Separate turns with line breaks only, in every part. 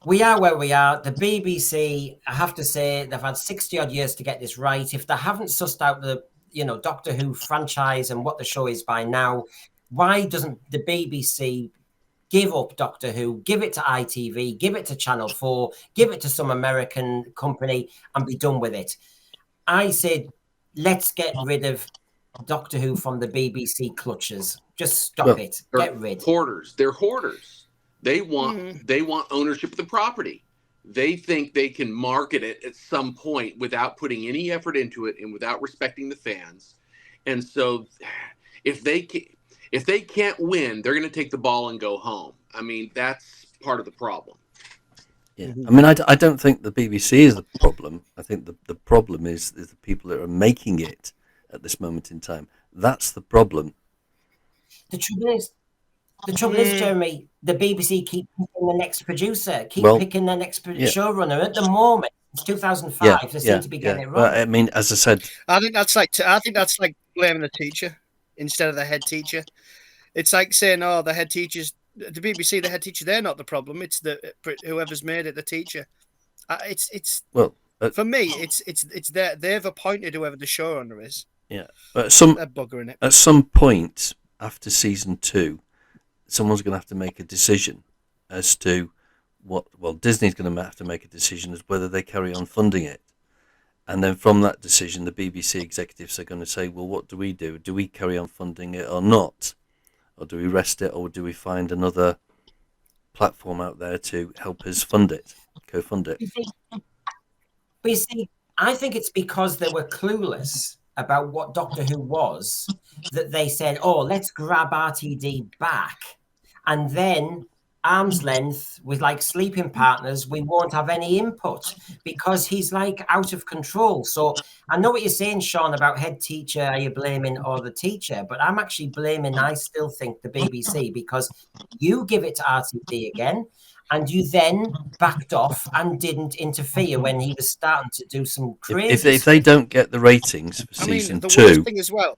we are where we are. The BBC, I have to say, they've had 60 odd years to get this right. If they haven't sussed out the, Doctor Who franchise and what the show is by now, why doesn't the BBC give up Doctor Who, give it to ITV, give it to Channel 4, give it to some American company and be done with it? I said, let's get rid of Doctor Who from the BBC clutches. Just stop it. Get rid.
Hoarders. They're hoarders. They want ownership of the property. They think they can market it at some point without putting any effort into it and without respecting the fans. And so if they can't win, they're going to take the ball and go home. I mean, that's part of the problem.
Yeah, I mean, I don't think the BBC is the problem. I think the problem is the people that are making it at this moment in time. That's the problem.
The trouble is, Jeremy, the BBC keep picking the next producer, picking the next showrunner. At the moment, it's 2005. They seem to be getting it wrong.
Well, I mean, as I said,
I think that's like blaming the teacher instead of the head teacher. It's like saying, "Oh, the head teacher's the BBC, the head teacher. They're not the problem. It's whoever's made it, the teacher." For me, it's they've appointed whoever the showrunner is.
Yeah, but
they're buggering it.
At some point after season 2, someone's going to have to make a decision as to what. Well, Disney's going to have to make a decision as whether they carry on funding it, and then from that decision, the BBC executives are going to say, "Well, what do we do? Do we carry on funding it or not, or do we rest it, or do we find another platform out there to help us fund it, co-fund it?"
But you see, I think it's because they were clueless about what Doctor Who was that they said, "Oh, let's grab RTD back, and then arm's length with like sleeping partners, we won't have any input because he's like out of control." So I know what you're saying, Sean, about head teacher, are you blaming or the teacher? But I'm actually blaming, I still think, the BBC, because you give it to RTD again, and you then backed off and didn't interfere when he was starting to do some crazy
if they don't get the ratings for season 2,
worst thing as well.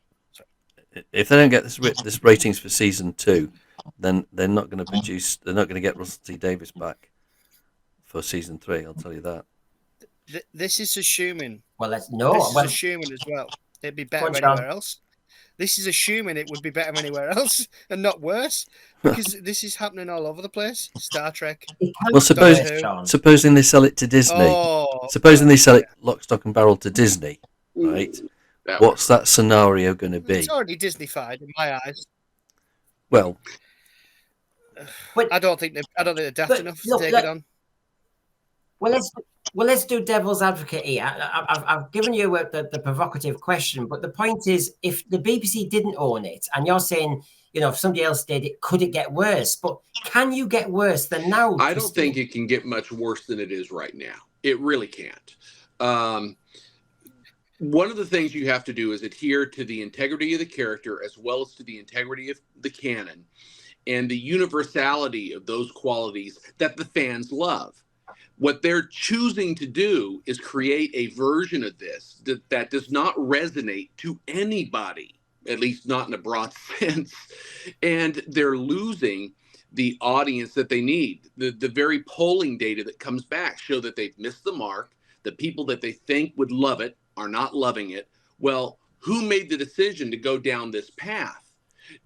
If they don't get this ratings for season 2, then they're not going to produce. They're not going to get Russell T Davies back for season 3. I'll tell you that.
This is assuming.
Well,
assuming as well. It'd be better anywhere else. This is assuming it would be better anywhere else and not worse, because this is happening all over the place. Star Trek.
Well, supposing they sell it to Disney. Supposing they sell it lock, stock, and barrel to Disney, right? What's that scenario going to be?
It's already Disney-fied in my eyes.
Well,
I don't think they're daft enough to take it on.
Well, let's do devil's advocate here. I've given you the provocative question, but the point is, if the BBC didn't own it, and you're saying, if somebody else did it, could it get worse? But can you get worse than now?
I don't think it can get much worse than it is right now. It really can't. One of the things you have to do is adhere to the integrity of the character as well as to the integrity of the canon and the universality of those qualities that the fans love. What they're choosing to do is create a version of this that does not resonate to anybody, at least not in a broad sense. And they're losing the audience that they need. The very polling data that comes back show that they've missed the mark. The people that they think would love it are not loving it. Well, who made the decision to go down this path?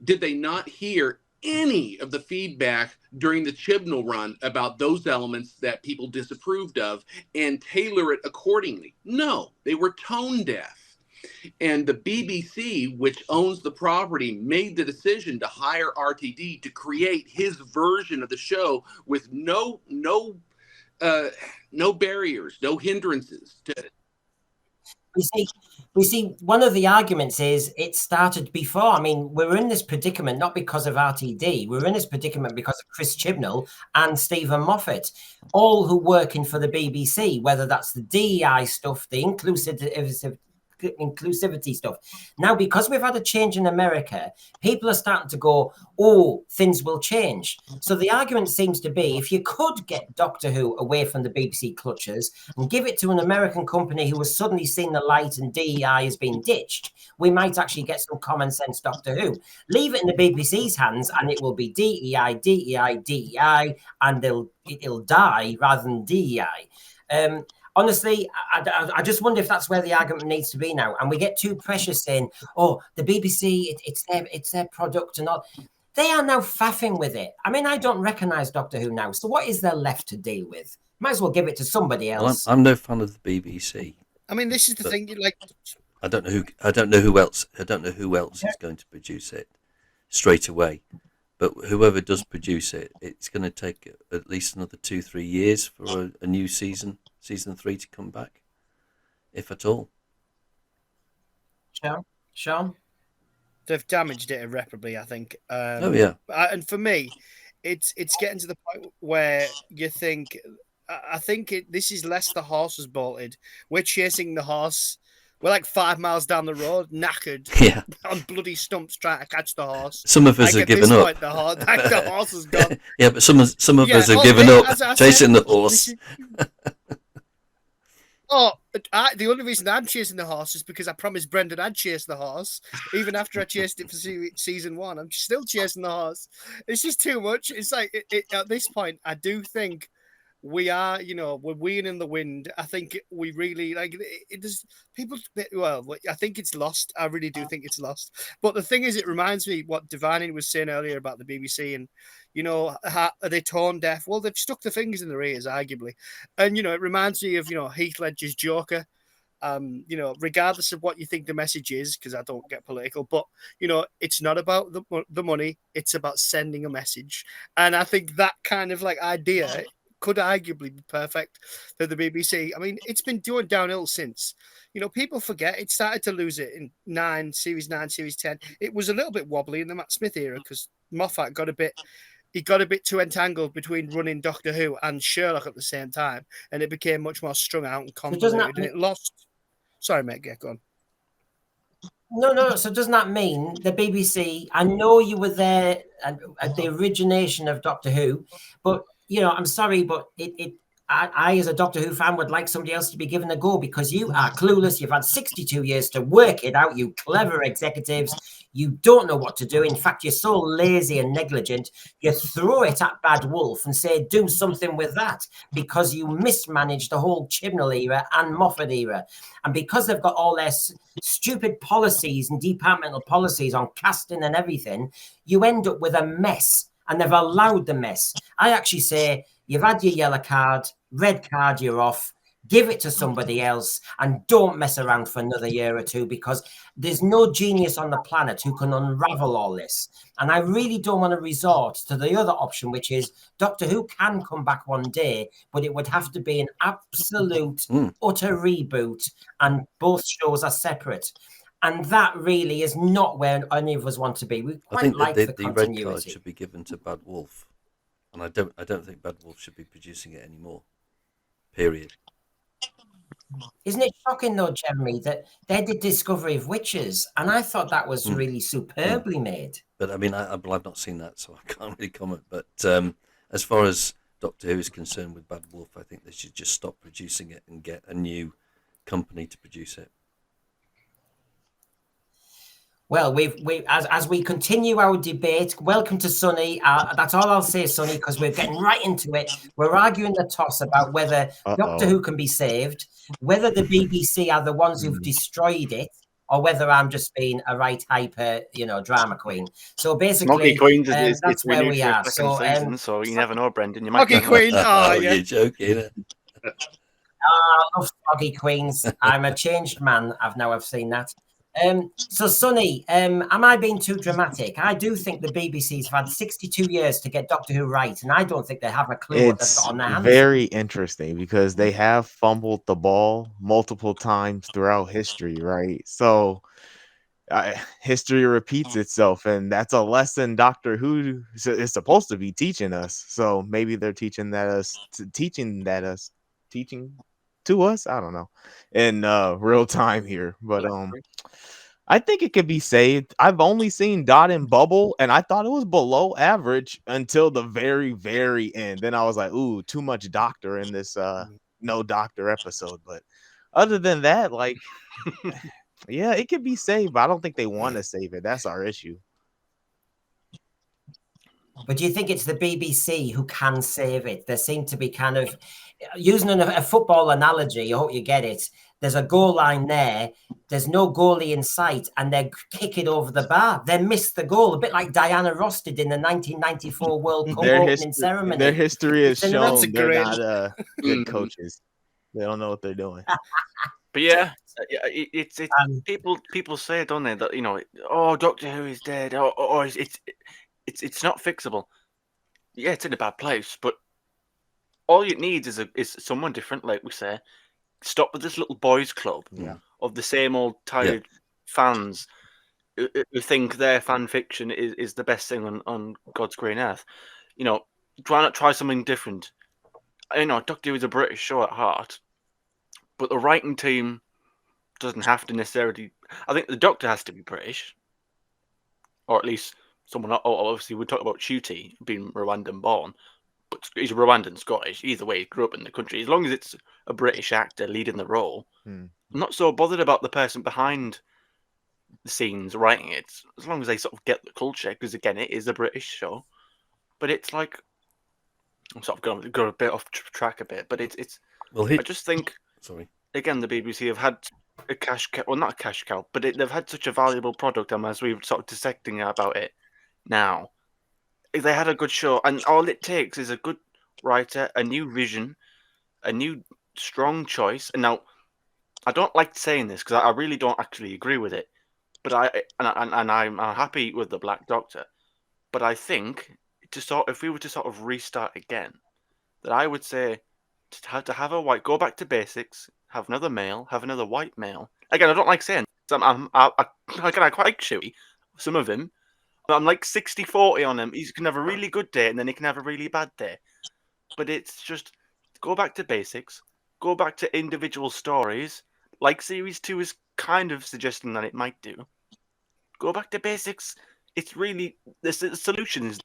Did they not hear any of the feedback during the Chibnall run about those elements that people disapproved of and tailor it accordingly? No, they were tone deaf. And the BBC, which owns the property, made the decision to hire RTD to create his version of the show with no barriers, no hindrances to it.
We see, one of the arguments is it started before. I mean, we're in this predicament not because of RTD. We're in this predicament because of Chris Chibnall and Stephen Moffat, all who working for the BBC, whether that's the DEI stuff, the inclusivity inclusivity stuff. Now, because we've had a change in America, people are starting to go, oh, things will change. So the argument seems to be, if you could get Doctor Who away from the BBC clutches and give it to an American company who has suddenly seen the light and DEI has been ditched, we might actually get some common sense Doctor Who. Leave it in the BBC's hands and it will be DEI, DEI, DEI, and it'll die rather than DEI. Honestly, I just wonder if that's where the argument needs to be now. And we get too precious saying, oh, the BBC, it's their product and all. They are now faffing with it. I mean, I don't recognise Doctor Who now. So what is there left to deal with? Might as well give it to somebody else.
Well, I'm no fan of the BBC.
I mean, this is the thing. Like,
I don't know who else is going to produce it straight away. But whoever does produce it, it's going to take at least another 2-3 years for a new season 3 to come back, if at all.
Sean?
They've damaged it irreparably, I think.
Oh yeah.
And for me, it's getting to the point where you think, I think this is less the horse was bolted. We're chasing the horse. We're like 5 miles down the road, knackered, on bloody stumps trying to catch the horse.
Some of us have given up.
Point, the horse is gone.
Yeah, but some of us have given up chasing the horse.
The only reason I'm chasing the horse is because I promised Brendan I'd chase the horse. Even after I chased it for season 1, I'm still chasing the horse. It's just too much. It's like, at this point, I do think we are, we're wheeling in the wind. I think we really it does people. Well, I think it's lost. I really do think it's lost. But the thing is, it reminds me what Divining was saying earlier about the BBC and, how are they tone deaf? Well, they've stuck their fingers in their ears, arguably. And, it reminds me of, Heath Ledger's Joker. Regardless of what you think the message is, because I don't get political, but, it's not about the money. It's about sending a message. And I think that kind of idea could arguably be perfect for the BBC. I mean, it's been doing downhill since. People forget it started to lose it in Series 9, Series 10. It was a little bit wobbly in the Matt Smith era because Moffat got a bit too entangled between running Doctor Who and Sherlock at the same time, and it became much more strung out and convoluted, and it lost. Sorry, mate, get on.
No. So doesn't that mean the BBC? I know you were there at the origination of Doctor Who, but I'm sorry, but I, as a Doctor Who fan, would like somebody else to be given a go because you are clueless. You've had 62 years to work it out, you clever executives. You don't know what to do. In fact, you're so lazy and negligent, you throw it at Bad Wolf and say, do something with that because you mismanaged the whole Chibnall era and Moffat era. And because they've got all their stupid policies and departmental policies on casting and everything, you end up with a mess. And they've allowed the mess. I actually say, you've had your yellow card, red card, you're off. Give it to somebody else and don't mess around for another year or two because there's no genius on the planet who can unravel all this. And I really don't want to resort to the other option, which is Doctor Who can come back one day, but it would have to be an absolute, utter reboot and both shows are separate. And that really is not where any of us want to be. We quite
I think
the
red
continuity.
card should be given to Bad Wolf, and I don't think Bad Wolf should be producing it anymore. Period.
Isn't it shocking though, Jeremy, that they did Discovery of Witches, and I thought that was really superbly made.
But I mean, I've not seen that, so I can't really comment. But as far as Doctor Who is concerned with Bad Wolf, I think they should just stop producing it and get a new company to produce it.
Well, as we continue our debate, welcome to Sonny. That's all I'll say, Sonny, because we're getting right into it. We're arguing the toss about whether Doctor Who can be saved, whether the BBC are the ones who've destroyed it, or whether I'm just being a right hyper, drama queen. So basically,
Smoggy Queens
that's where we are.
Season, so you never know, Brendan. You might
Smoggy Queen. Oh, yeah.
You're joking.
I love Smoggy Queens. I'm a changed man. I've seen that. So, Sonny, am I being too dramatic? I do think the BBC's had 62 years to get Doctor Who right, and I don't think they have a clue what they've got on their hands.
It's very interesting because they have fumbled the ball multiple times throughout history, right? So history repeats itself, and that's a lesson Doctor Who is supposed to be teaching us. So maybe they're teaching. to us. I don't know, in real time here, but I think it could be saved. I've only seen Dot and Bubble, and I thought it was below average until the very, very end. Then I was like, ooh, too much doctor in this no doctor episode. But other than that, like, yeah, it could be saved, but I don't think they want to save it. That's our issue.
But do you think it's the BBC who can save it? There seem to be kind of using a football analogy. I hope you get it. There's a goal line there. There's no goalie in sight, and they kick it over the bar. They miss the goal, a bit like Diana Ross did in the 1994 World Cup opening ceremony.
Their history is shown they're
great...
not good coaches. They don't know what they're doing.
But yeah, it's people say, don't they, that, you know, oh, Doctor Who is dead, or it's not fixable. Yeah, it's in a bad place, but all it needs is someone different, like we say. Stop with this little boys' club of the same old tired fans who think their fan fiction is the best thing on God's green earth. You know, why not try something different? You know, Doctor Who is a British show at heart, but the writing team doesn't have to necessarily. I think the Doctor has to be British, or at least someone. Obviously, we talk about Ncuti being Rwandan born, but he's Rwandan Scottish. Either way, he grew up in the country. As long as it's a British actor leading the role, I'm not so bothered about the person behind the scenes writing it, as long as they sort of get the culture. Because again, it is a British show, but it's like I'm sort of going a bit off track a bit, but it's. Well, I just think.
Sorry.
Again, the BBC have had a cash cow. Well, not a cash cow, but they've had such a valuable product, and as we're sort of dissecting about it now, if they had a good show, and all it takes is a good writer, a new vision, a new strong choice. And now, I don't like saying this because I really don't actually agree with it, but I'm happy with the Black Doctor. But I think if we were to sort of restart again, that I would say to have a white, go back to basics, have another male, have another white male. Again, I don't like saying this. I quite like Chewie, some of him. I'm like 60-40 on him. He can have a really good day and then he can have a really bad day. But it's just go back to basics, go back to individual stories, like Series 2 is kind of suggesting that it might do. Go back to basics. It's really, the solution is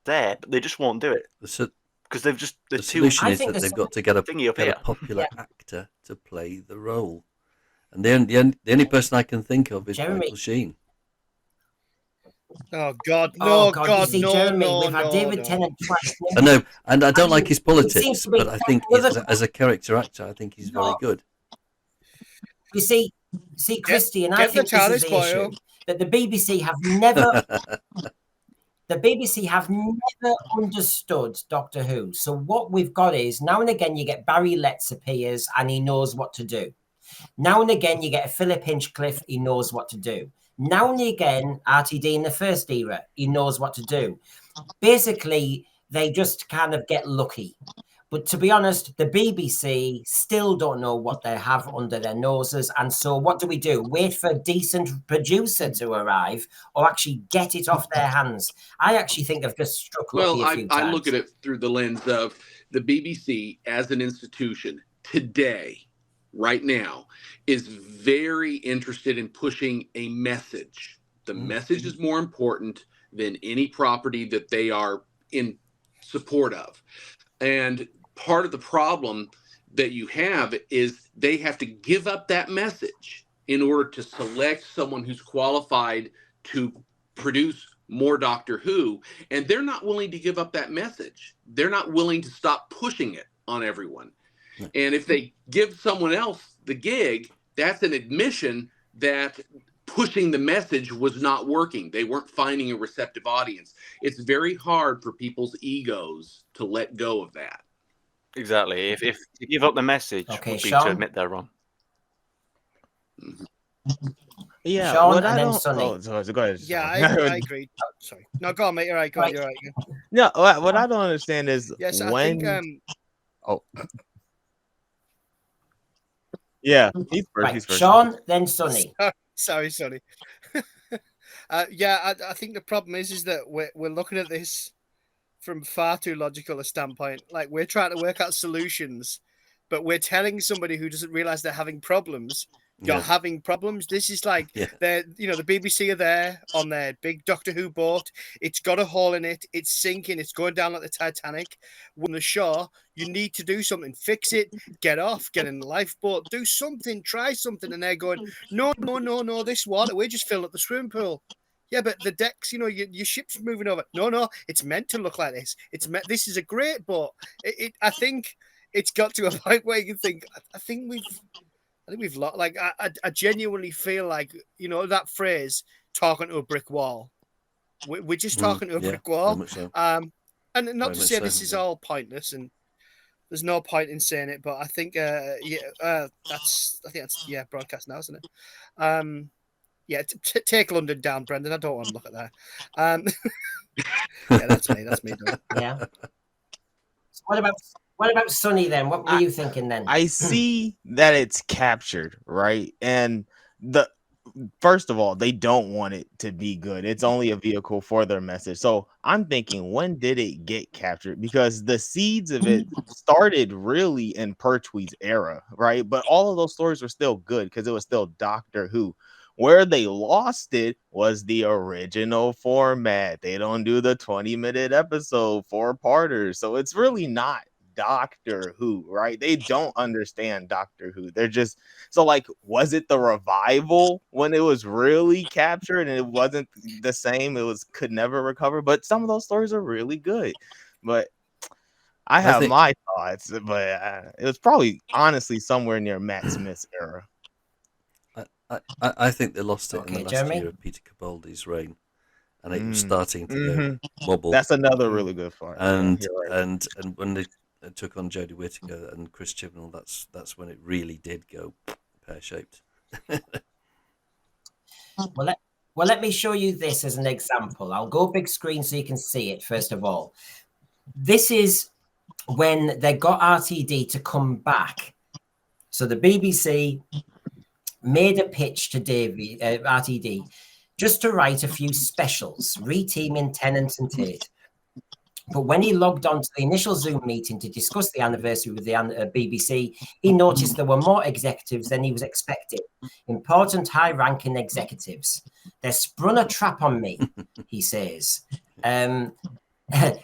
there, but they just won't do it. Because they've just
the solution is that they've got to get a popular actor to play the role, and the only person I can think of is Michael Sheen.
Oh God, no, God,
you see,
no,
Jeremy,
no,
we've had David Tennant twice.
I know, and I don't like his politics, but I think as a character actor, I think he's very good.
You see, Christy, and I think this is the issue that the BBC have never. The BBC have never understood Doctor Who. So what we've got is now and again you get Barry Letts appears and he knows what to do. Now and again you get a Philip Hinchcliffe, he knows what to do. Now and again, RTD in the first era, he knows what to do. Basically, they just kind of get lucky. But to be honest, the BBC still don't know what they have under their noses. And so what do? Wait for a decent producer to arrive or actually get it off their hands? I actually think they've just struck lucky a few times.
I look at it through the lens of the BBC as an institution today, right now, is very interested in pushing a message. The message is more important than any property that they are in support of. And part of the problem that you have is they have to give up that message in order to select someone who's qualified to produce more Doctor Who. And they're not willing to give up that message. They're not willing to stop pushing it on everyone. And if they give someone else the gig, that's an admission that pushing the message was not working. They weren't finding a receptive audience. It's very hard for people's egos to let go of that.
Exactly. If to give up the message would be to admit they're wrong.
Yeah,
Sean and then Sonny.
Go ahead.
Yeah, I agree. Sorry. No, go on, mate. You're right. Go on. You're right.
No, what I don't understand is when.
I think,
yeah, he's first.
Right.
He's first.
Sean, then Sonny.
Sorry. I think the problem is that we're looking at this from far too logical a standpoint. Like we're trying to work out solutions but we're telling somebody who doesn't realize they're having problems. You're having problems. This is like the BBC are there on their big Doctor Who boat. It's got a hole in it. It's sinking. It's going down like the Titanic. On the shore, you need to do something. Fix it. Get off. Get in the lifeboat. Do something. Try something. And they're going, no. This water. We're just filling up the swimming pool. Yeah, but the decks, your ship's moving over. No. It's meant to look like this. This is a great boat. I think it's got to a point where you can think. I think we've lost. Like I genuinely feel like that phrase "talking to a brick wall." We're just talking to a brick wall.
So.
And not
very
to say
so,
this is all pointless, and there's no point in saying it, but I think that's broadcast now, isn't it? Take London down, Brendan. I don't want to look at that. That's me done.
Yeah. So what about Sonny then? What were you thinking then?
I see that it's captured, right? And first of all, they don't want it to be good. It's only a vehicle for their message. So I'm thinking, when did it get captured? Because the seeds of it started really in Pertwee's era, right? But all of those stories were still good because it was still Doctor Who. Where they lost it was the original format. They don't do the 20-minute episode 4-parters. So it's really not Doctor Who, right? They don't understand Doctor Who. They're just was it the revival when it was really captured and it wasn't the same? It could never recover. But some of those stories are really good. But I have my thoughts, but it was probably honestly somewhere near Matt Smith's era.
I think they lost it in the last
Jeremy?
year of Peter Capaldi's reign, and it was starting to go wobble.
That's another really good part.
And
right.
and when they took on Jodie Whittaker and Chris Chibnall, that's when it really did go pear-shaped.
Well, let me show you this as an example. I'll go big screen so you can see it. First of all, this is when they got RTD to come back. So the BBC made a pitch to RTD just to write a few specials, reteaming Tennant and Tate. But when he logged on to the initial Zoom meeting to discuss the anniversary with the BBC, he noticed there were more executives than he was expecting. Important, high-ranking executives. They sprung a trap on me, he says.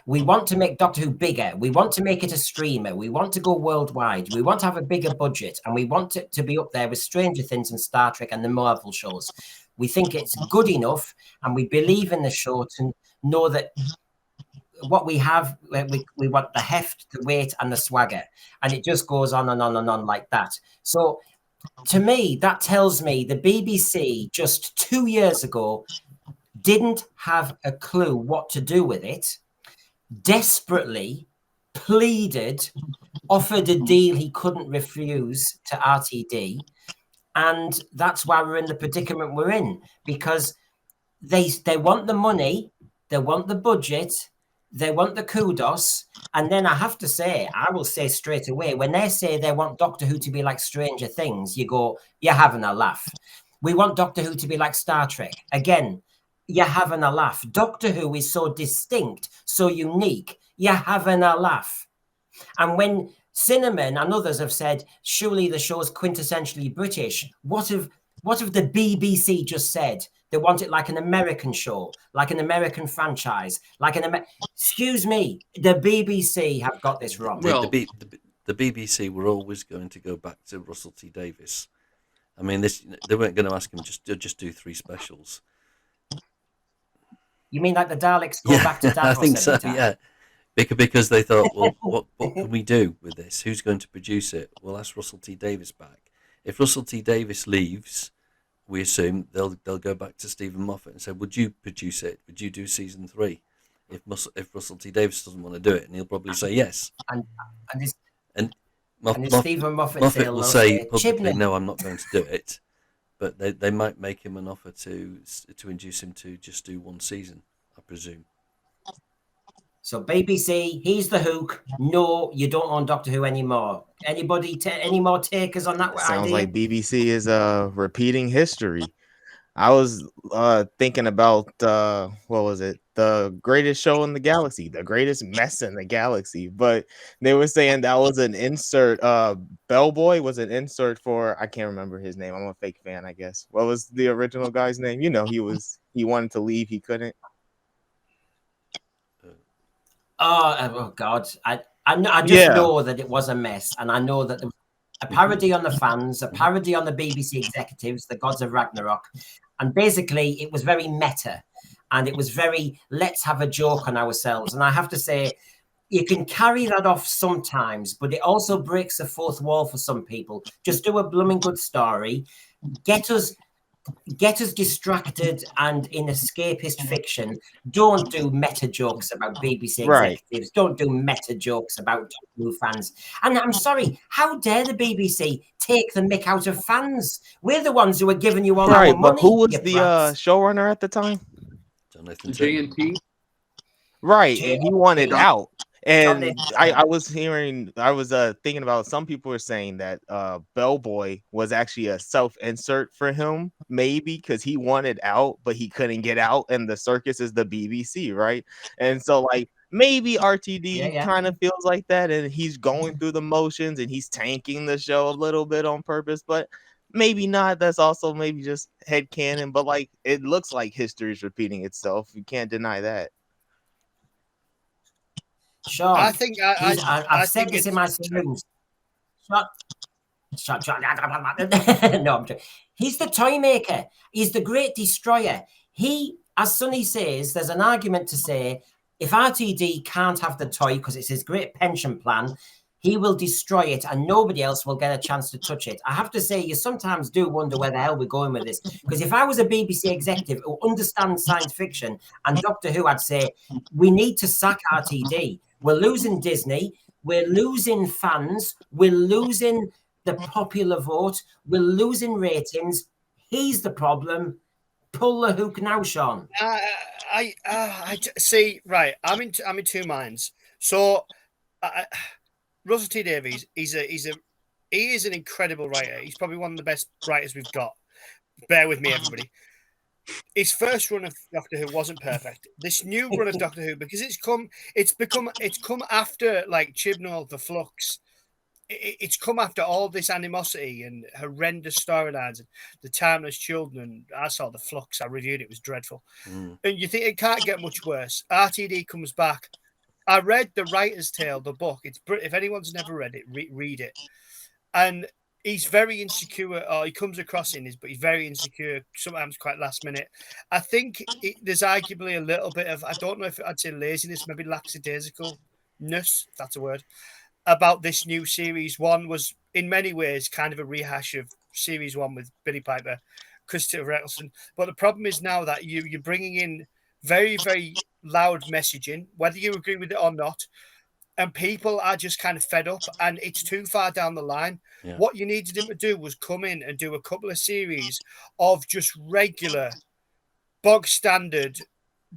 We want to make Doctor Who bigger. We want to make it a streamer. We want to go worldwide. We want to have a bigger budget. And we want it to be up there with Stranger Things and Star Trek and the Marvel shows. We think it's good enough, and we believe in the show to know that what we have, we want the heft, the weight, and the swagger. And it just goes on and on and on like that. So to me, that tells me the BBC just 2 years ago didn't have a clue what to do with it, desperately pleaded, offered a deal he couldn't refuse to RTD. And that's why we're in the predicament we're in, because they want the money, they want the budget, they want the kudos. And then I have to say, I will say straight away, when they say they want Doctor Who to be like Stranger Things, you go, you're having a laugh. We want Doctor Who to be like Star Trek. Again, you're having a laugh. Doctor Who is so distinct, so unique. You're having a laugh. And when Cinnamon and others have said, surely the show's quintessentially British, what have the BBC just said? They want it like an American show, like an American franchise, like excuse me, the BBC have got this wrong.
Well, the BBC were always going to go back to Russell T Davies. I mean, they weren't going to ask him just do 3 specials.
You mean like the Daleks go back to Davros?
I think so.
Time?
Yeah, because they thought, well, what can we do with this? Who's going to produce it? Well, that's Russell T Davies back. If Russell T Davies leaves, we assume they'll go back to Stephen Moffat and say, would you produce it? Would you do season 3? If Russell T Davies doesn't want to do it, and he'll probably say yes. And
Stephen Moffat
will say publicly, no, I'm not going to do it. But they might make him an offer to induce him to just do 1 season, I presume.
So BBC, he's the hook. No, you don't own Doctor Who anymore. Anybody, any more takers on that?
Sounds
idea?
like BBC is repeating history. I was thinking about what was it? The greatest show in the galaxy, the greatest mess in the galaxy. But they were saying that was an insert. Bellboy was an insert for I can't remember his name. I'm a fake fan, I guess. What was the original guy's name? You know, he wanted to leave, he couldn't.
Oh God! I just
Yeah,
know that it was a mess, and I know that there was a parody on the fans, a parody on the BBC executives, the gods of Ragnarok, and basically it was very meta, and it was very let's have a joke on ourselves. And I have to say, you can carry that off sometimes, but it also breaks the fourth wall for some people. Just do a blooming good story, get us distracted and in escapist fiction. Don't do meta jokes about BBC
right.
executives. Don't do meta jokes about new fans. And I'm sorry, how dare the BBC take the mick out of fans? We're the ones who are giving you all our
Right, but
money,
who was
you
the
brats.
showrunner at the time?
Jonathan Taylor.
JNT.
Right, and he wanted
John
out. And
Nathan
I
Taylor.
was hearing, I was thinking about some people were saying that Bellboy was actually a self-insert for him, maybe because he wanted out, but he couldn't get out, and the circus is the BBC, right? And so like maybe RTD
Yeah.
kind of feels like that, and he's going through the motions and he's tanking the show a little bit on purpose, but maybe not. That's also maybe just headcanon, but like it looks like history is repeating itself. You can't deny that.
Sean,
I think
I've said
think
this in
it's
my saloons. No, I'm joking. He's the toy maker. He's the great destroyer. He, as Sonny says, there's an argument to say if RTD can't have the toy because it's his great pension plan, he will destroy it and nobody else will get a chance to touch it. I have to say, you sometimes do wonder where the hell we're going with this. Because if I was a BBC executive who understands science fiction and Doctor Who, I'd say, we need to sack RTD. We're losing Disney. We're losing fans. We're losing the popular vote. We're losing ratings. He's the problem. Pull the hook now, Sean.
I see. Right, I'm in two minds. So, Russell T Davies, he is an incredible writer. He's probably one of the best writers we've got. Bear with me, everybody. His first run of Doctor Who wasn't perfect. This new run of Doctor Who, because it's come after like Chibnall, the Flux. It's come after all this animosity and horrendous storylines and the Timeless Children. And I saw the Flux. I reviewed it. It was dreadful. And you think it can't get much worse. RTD comes back. I read The Writer's Tale, the book. If anyone's never read it, read it. And he's very insecure, or he comes across in this, but he's very insecure, sometimes quite last minute. I think there's arguably a little bit of, I don't know if I'd say laziness, maybe lackadaisicalness, if that's a word, about this new series. One was in many ways kind of a rehash of series one with Billy Piper, Christopher Eccleston. But the problem is now that you're bringing in very, very loud messaging, whether you agree with it or not, and people are just kind of fed up and it's too far down the line. Yeah. What you needed him to do was come in and do a couple of series of just regular, bog standard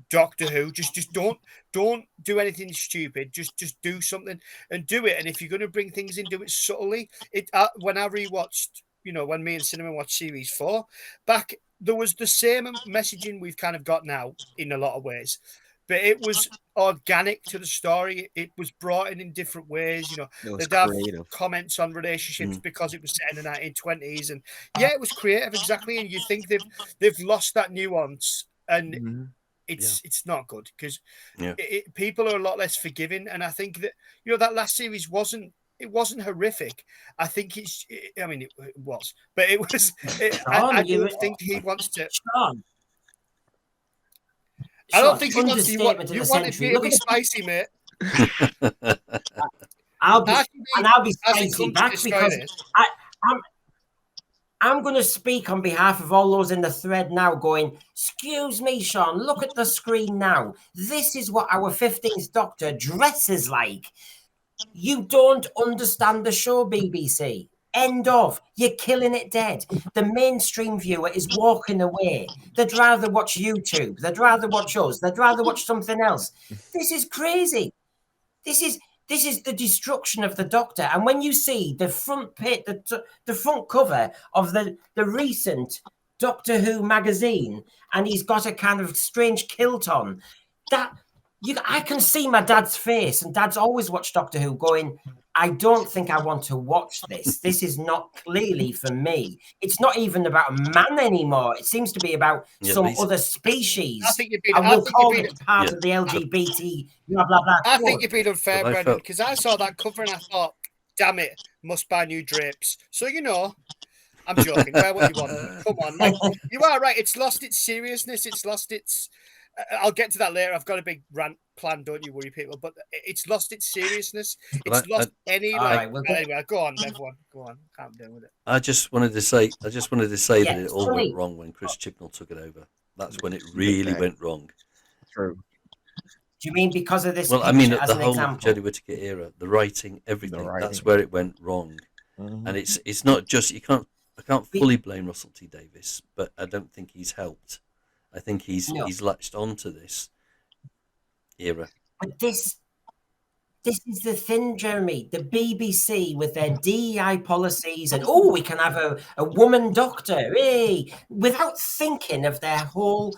Doctor Who. Just don't do anything stupid. Just do something and do it. And if you're going to bring things in, do it subtly. When I rewatched, when me and Cinnamon watched series 4 back, there was the same messaging we've kind of got now in a lot of ways, but it was organic to the story. It was brought in different ways. They'd have comments on relationships because it was set in the 1920s, and it was creative, exactly. And you think they've lost that nuance, and it's not good because people are a lot less forgiving. And I think that that last series wasn't horrific. I think it was, but it was. I don't think he wants to.
Sean.
I don't think he wants to. You wanted me to be spicy, mate.
I'll be spicy back because I'm going to speak on behalf of all those in the thread now going, excuse me, Sean, look at the screen now. This is what our 15th Doctor dresses like. You don't understand the show, BBC. End of. You're killing it dead. The mainstream viewer is walking away. They'd rather watch YouTube. They'd rather watch us. They'd rather watch something else. This is crazy. This is the destruction of the Doctor. And when you see the front page, the front cover of the recent Doctor Who magazine, and he's got a kind of strange kilt on. I can see my dad's face, and Dad's always watched Doctor Who, going, I don't think I want to watch this. This is not clearly for me. It's not even about a man anymore. It seems to be about some other species.
I think you've been.
I will call it part
yeah.
of the LGBT blah blah blah.
I think you've been unfair,
But I
Brendan,
felt-
because I saw that cover and I thought, damn it, must buy new drapes. So I'm joking. Wear what you want. Come on, like, you are right. It's lost its seriousness. It's lost its. I'll get to that later. I've got a big rant plan. Don't you worry, people. But it's lost its seriousness. It's lost any like. Anyway, go on, everyone. Go on. Calm down with it.
I just wanted to say that it all went wrong when Chris Chibnall took it over. That's when it really went wrong.
True.
Do you mean because of this?
Well, I mean,
as
the
an
whole
example?
Jodie Whittaker era, the writing, everything.
writing.
That's where it went wrong.
Mhm.
And it's not just I can't fully blame Russell T Davies, but I don't think he's helped. I think he's latched onto this era.
But this is the thing, Jeremy. The BBC with their DEI policies and we can have a woman doctor, without thinking of their whole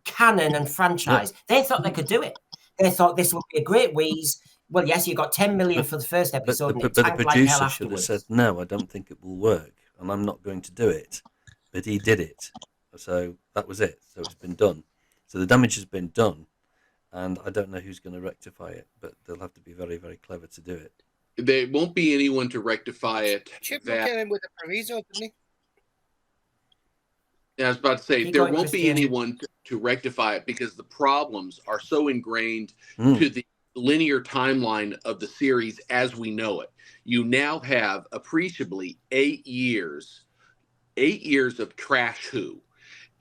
canon and franchise. They thought they could do it. They thought this would be a great wheeze. Well, yes, you got 10 million for the first episode,
but
and it
the
tanked like hell
producer should have
afterwards.
said, no, I don't think it will work, and I'm not going to do it. But he did it. So that was it. So it's been done. So the damage has been done, and I don't know who's going to rectify it, but they'll have to be very, very clever to do it.
There won't be anyone to rectify it.
Chibnall came in with a proviso, didn't he?
I was about to say,
Keep
there
going,
won't be
Christian.
anyone to rectify it because the problems are so ingrained to the linear timeline of the series as we know it. You now have appreciably 8 years of trash Who.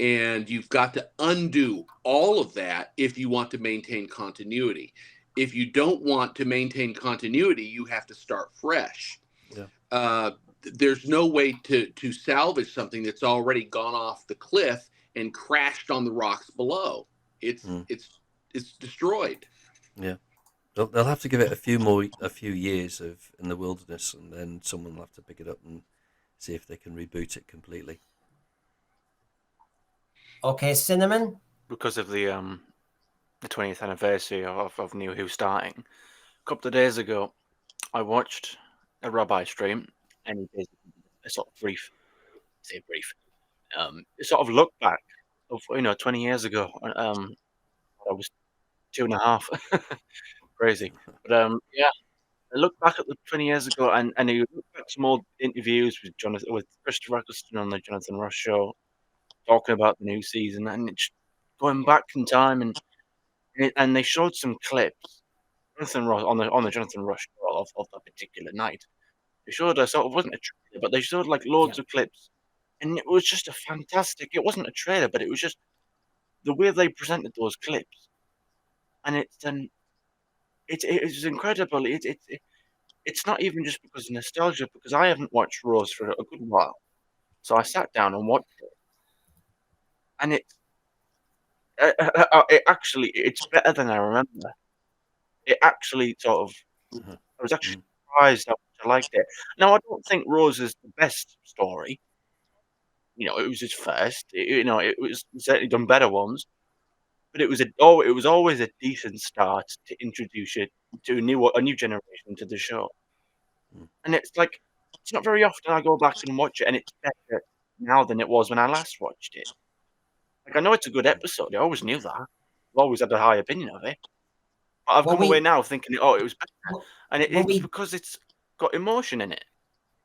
And you've got to undo all of that if you want to maintain continuity. If you don't want to maintain continuity, you have to start fresh.
Yeah.
There's no way to salvage something that's already gone off the cliff and crashed on the rocks below. It's destroyed.
Yeah. They'll have to give it a few years in the wilderness, and then someone will have to pick it up and see if they can reboot it completely.
Okay, Cinnamon.
Because of the 20th anniversary of New Who starting, a couple of days ago, I watched a Rabbi stream, and he did a sort of sort of look back of 20 years ago. I was 2.5, crazy, but yeah. I looked back at the 20 years ago, and he looked at some old interviews with Christopher Eccleston on the Jonathan Ross show, talking about the new season, and it's going back in time, and they showed some clips. Jonathan Ross on the Jonathan Ross show of that particular night. They showed it wasn't a trailer, but they showed like loads of clips, and it was just a fantastic. It wasn't a trailer, but it was just the way they presented those clips, and it's incredible. It's not even just because of nostalgia, because I haven't watched Rose for a good while, so I sat down and watched it, and it's better than I remember. It actually sort of, I was actually surprised how much I liked it. Now, I don't think Rose is the best story. It was his first. It was certainly done better ones, but it was always a decent start to introduce it to a new generation to the show. And it's like, it's not very often I go back and watch it, and it's better now than it was when I last watched it. Like, I know it's a good episode. I always knew that. I've always had a high opinion of it. But I've come away now thinking, it was better. And it's because it's got emotion in it.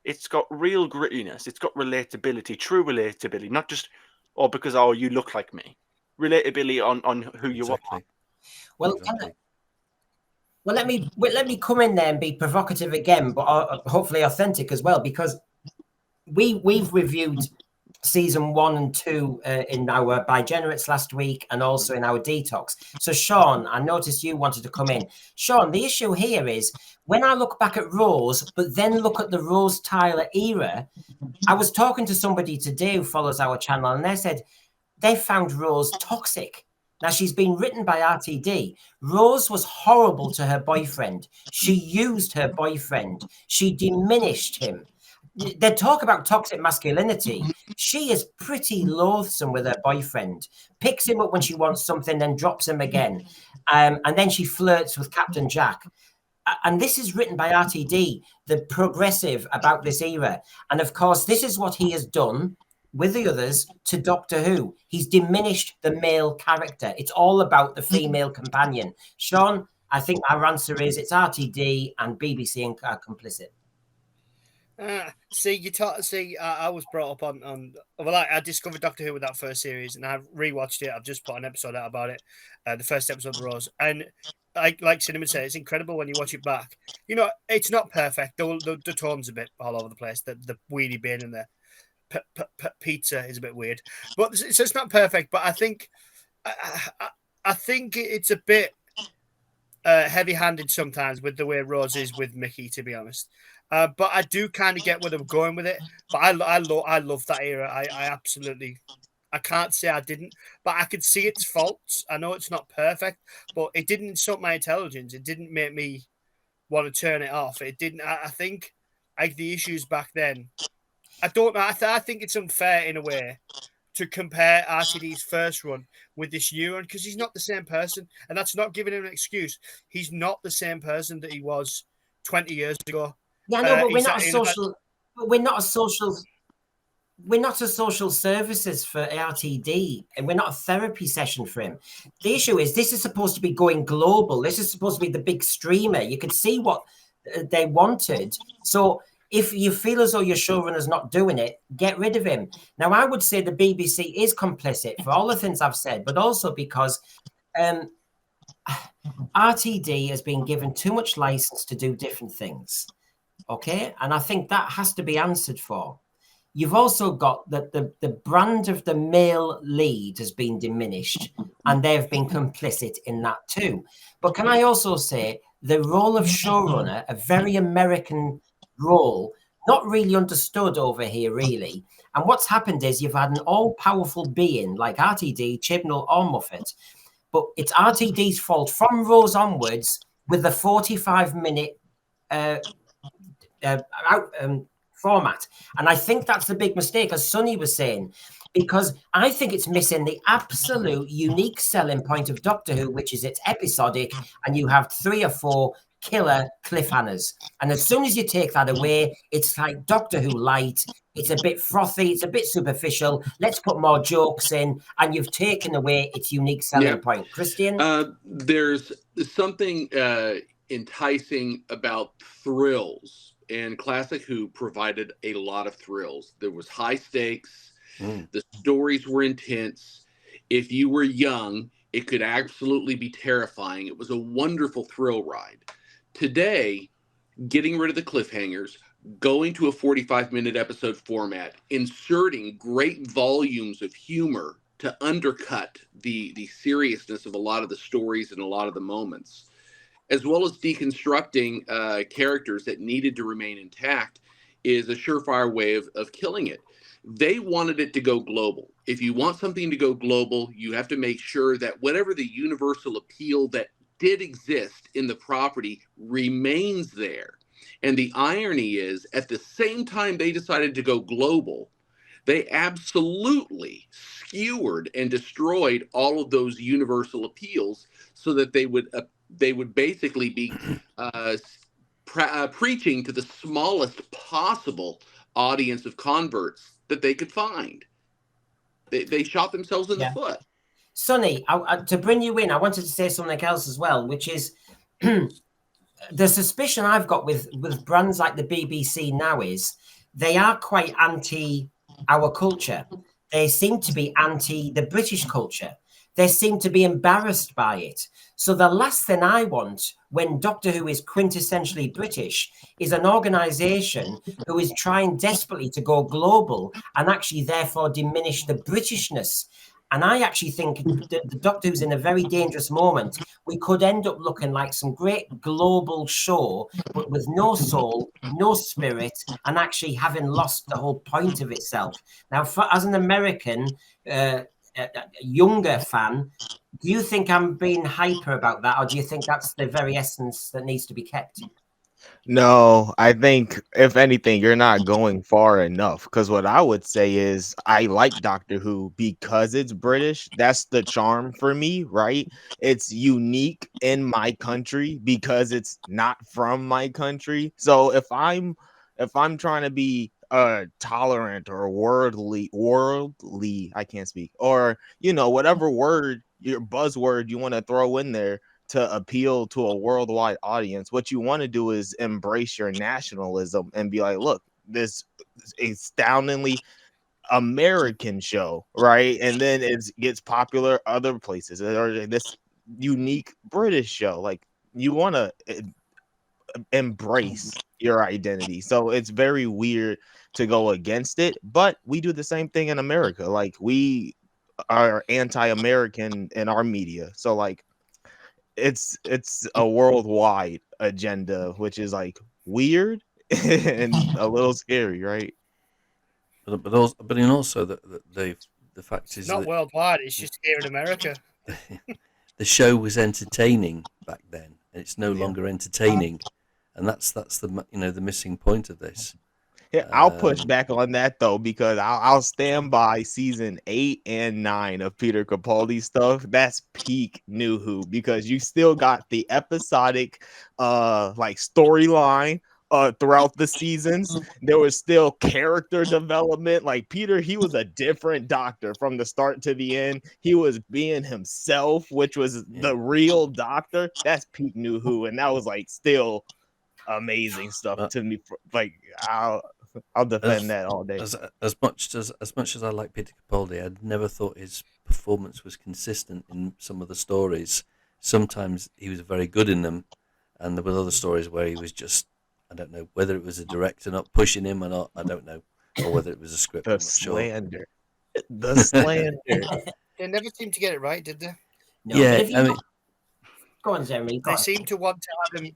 It's got real grittiness. It's got relatability, true relatability, not just, because, you look like me. Relatability on who you are.
Well, well, let me come in there and be provocative again, but hopefully authentic as well, because we've reviewed season 1 and 2 in our Bigenerates last week, and also in our Detox. So, Sean, I noticed you wanted to come in. Sean, the issue here is when I look back at Rose, but then look at the Rose Tyler era. I was talking to somebody today who follows our channel, and they said they found Rose toxic. Now, she's been written by RTD. Rose was horrible to her boyfriend. She used her boyfriend. She diminished him. they talk about toxic masculinity. She is pretty loathsome with her boyfriend, picks him up when she wants something, then drops him again. And then she flirts with Captain Jack. And this is written by RTD, the progressive about this era. And of course, this is what he has done with the others to Doctor Who. He's diminished the male character. It's all about the female companion. Sean, I think our answer is it's RTD and BBC are complicit.
I was brought up on I discovered Doctor Who with that first series, and I've rewatched it. I've just put an episode out about it, the first episode of Rose, and like Cinnamon said, it's incredible when you watch it back. You know, it's not perfect. The tone's a bit all over the place. The weedy bin and the pizza is a bit weird, but so it's not perfect. But I think it's a bit heavy-handed sometimes with the way Rose is with Mickey, to be honest. But I do kind of get where they're going with it. But I love that era. I can't say I didn't, but I could see its faults. I know it's not perfect, but it didn't insult my intelligence. It didn't make me want to turn it off. It didn't. I think the issues back then. I don't know. I think it's unfair in a way to compare RTD's first run with this new one, because he's not the same person, and that's not giving him an excuse. He's not the same person that he was 20 years ago.
Yeah, no, but we're not a social services for RTD, and we're not a therapy session for him. The issue is this is supposed to be going global. This is supposed to be the big streamer. You could see what they wanted. So if you feel as though your showrunner's not doing it, get rid of him. Now, I would say the BBC is complicit for all the things I've said, but also because RTD has been given too much license to do different things. Okay, and I think that has to be answered for. You've also got that the brand of the male lead has been diminished, and they've been complicit in that too. But can I also say the role of showrunner, a very American role, not really understood over here, really. And what's happened is you've had an all-powerful being like RTD, Chibnall, or Moffat, but it's RTD's fault from Rose onwards with the 45-minute format. And I think that's the big mistake, as Sonny was saying, because I think it's missing the absolute unique selling point of Doctor Who, which is it's episodic and you have 3 or 4 killer cliffhangers. And as soon as you take that away, it's like Doctor Who light. It's a bit frothy. It's a bit superficial. Let's put more jokes in. And you've taken away its unique selling point. Christian?
There's something enticing about thrills, and Classic Who provided a lot of thrills. There was high stakes. The stories were intense. If you were young, it could absolutely be terrifying. It was a wonderful thrill ride. Today, getting rid of the cliffhangers, going to a 45-minute episode format, inserting great volumes of humor to undercut the seriousness of a lot of the stories and a lot of the moments, as well as deconstructing characters that needed to remain intact, is a surefire way of killing it. They wanted it to go global. If you want something to go global, you have to make sure that whatever the universal appeal that did exist in the property remains there. And the irony is, at the same time they decided to go global, they absolutely skewered and destroyed all of those universal appeals so that they would basically be preaching to the smallest possible audience of converts that they could find. They shot themselves in the foot.
Sonny, to bring you in, I wanted to say something else as well, which is the suspicion I've got with brands like the BBC now is they are quite anti our culture. They seem to be anti the British culture. They seem to be embarrassed by it. So the last thing I want when Doctor Who is quintessentially British is an organization who is trying desperately to go global and actually therefore diminish the Britishness. And I actually think the Doctor Who's in a very dangerous moment. We could end up looking like some great global show, but with no soul, no spirit, and actually having lost the whole point of itself. Now, as an American, younger fan, do you think I'm being hyper about that, or do you think that's the very essence that needs to be kept?
No, I think if anything, you're not going far enough. Because what I would say is I like Doctor Who because it's British. That's the charm for me, right? It's unique in my country because it's not from my country. So if I'm trying to be tolerant or worldly, I can't speak, or whatever word your buzzword you want to throw in there to appeal to a worldwide audience. What you want to do is embrace your nationalism and be like, look, this astoundingly American show, right? And then it gets popular other places, or this unique British show. Like, you want to embrace your identity. So it's very weird to go against it, but we do the same thing in America. Like, we are anti-American in our media. So like, it's a worldwide agenda, which is like weird and a little scary, right?
But also the fact
It's
is
not
that
worldwide. It's just here in America.
the show was entertaining back then, and it's no
Yeah.
longer entertaining, and that's the missing point of this.
Yeah, I'll push
Um,
back on that though, because I'll stand by season 8 and 9 of Peter Capaldi stuff. That's peak New Who, because you still got the episodic like storyline throughout the seasons. There was still character development. Like, Peter, he was a different Doctor from the start to the end. He was being himself, which was
Yeah.
the real Doctor. That's peak New Who, and that was like still amazing stuff
But
to me. Like, I'll defend that all day.
as much as I like Peter Capaldi, I'd never thought his performance was consistent in some of the stories. Sometimes he was very good in them, and there were other stories where he was just, I don't know whether it was a director not pushing him or not. I don't know, or whether it was a script.
The
I'm not sure.
slander. The slander.
They never seemed to get it right, did they?
No,
Yeah,
but if
I
you
mean,
go on, Jeremy, go
They
on.
seem to want to have him.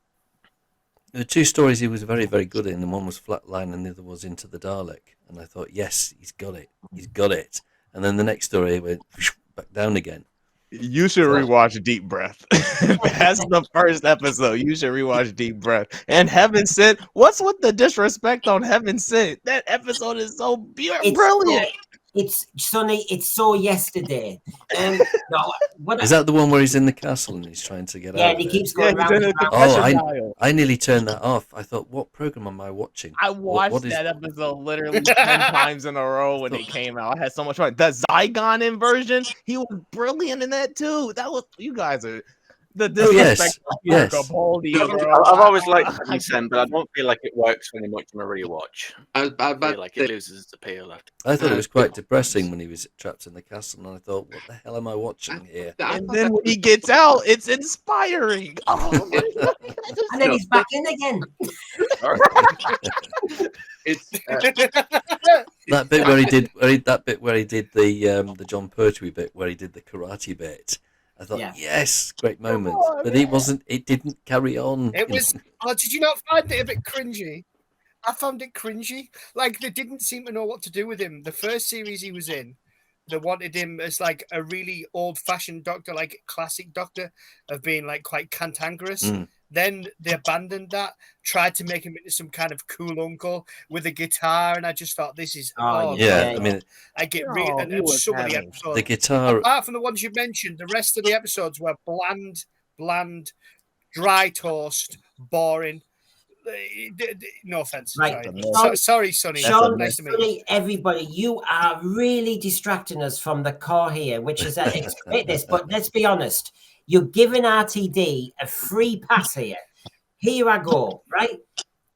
there were two stories he was very, very good in, and one was Flatline and the other was Into the Dalek. And I thought, yes, he's got it. He's got it. And then the next story went back down again.
You should rewatch Deep Breath. That's the first episode. You should rewatch Deep Breath. And Heaven Sent. What's with the disrespect on Heaven Sent? That episode is so brilliant.
It's Sonny. It's so yesterday. No,
Is that the one where he's in the castle and he's trying to get
yeah,
out
and he
of
keeps
it?
Yeah,
going
he's
round
in
and
a
round.
confession dial.
I nearly turned that off. I thought, what program am I watching?
I watched
what is
that episode literally 10 times in a row when it came out. I had so much fun. The Zygon inversion, he was brilliant in that too. That was, you guys are the disrespect of Peter Capaldi, bro.
I've always liked Heaven, but I don't feel like it works very much on a rewatch.
I
feel like it loses its appeal after.
I thought it was quite depressing when he was trapped in the castle, and I thought, what the hell am I watching here?
And then when he gets out, it's inspiring. Oh my God.
And then he's back in again.
It's
That bit where he did the John Pertwee bit where he did the karate bit. I thought, yes, great moment, but it didn't carry on.
It was. Oh, did you not find it a bit cringy? I found it cringy. Like, they didn't seem to know what to do with him. The first series he was in, they wanted him as like a really old-fashioned Doctor, like classic Doctor, of being like quite cantankerous. Then they abandoned that, tried to make him into some kind of cool uncle with a guitar, and I just thought, this is
I mean,
I get really and some of the episodes,
the guitar,
apart from the ones you mentioned, the rest of the episodes were bland, dry toast, boring. No offense.
Right.
Sorry, Sonny.
Sean,
nice to meet
Sonny, everybody, you are really distracting us from the core here, which is that it's this. But let's be honest, you're giving RTD a free pass here. Here I go, right?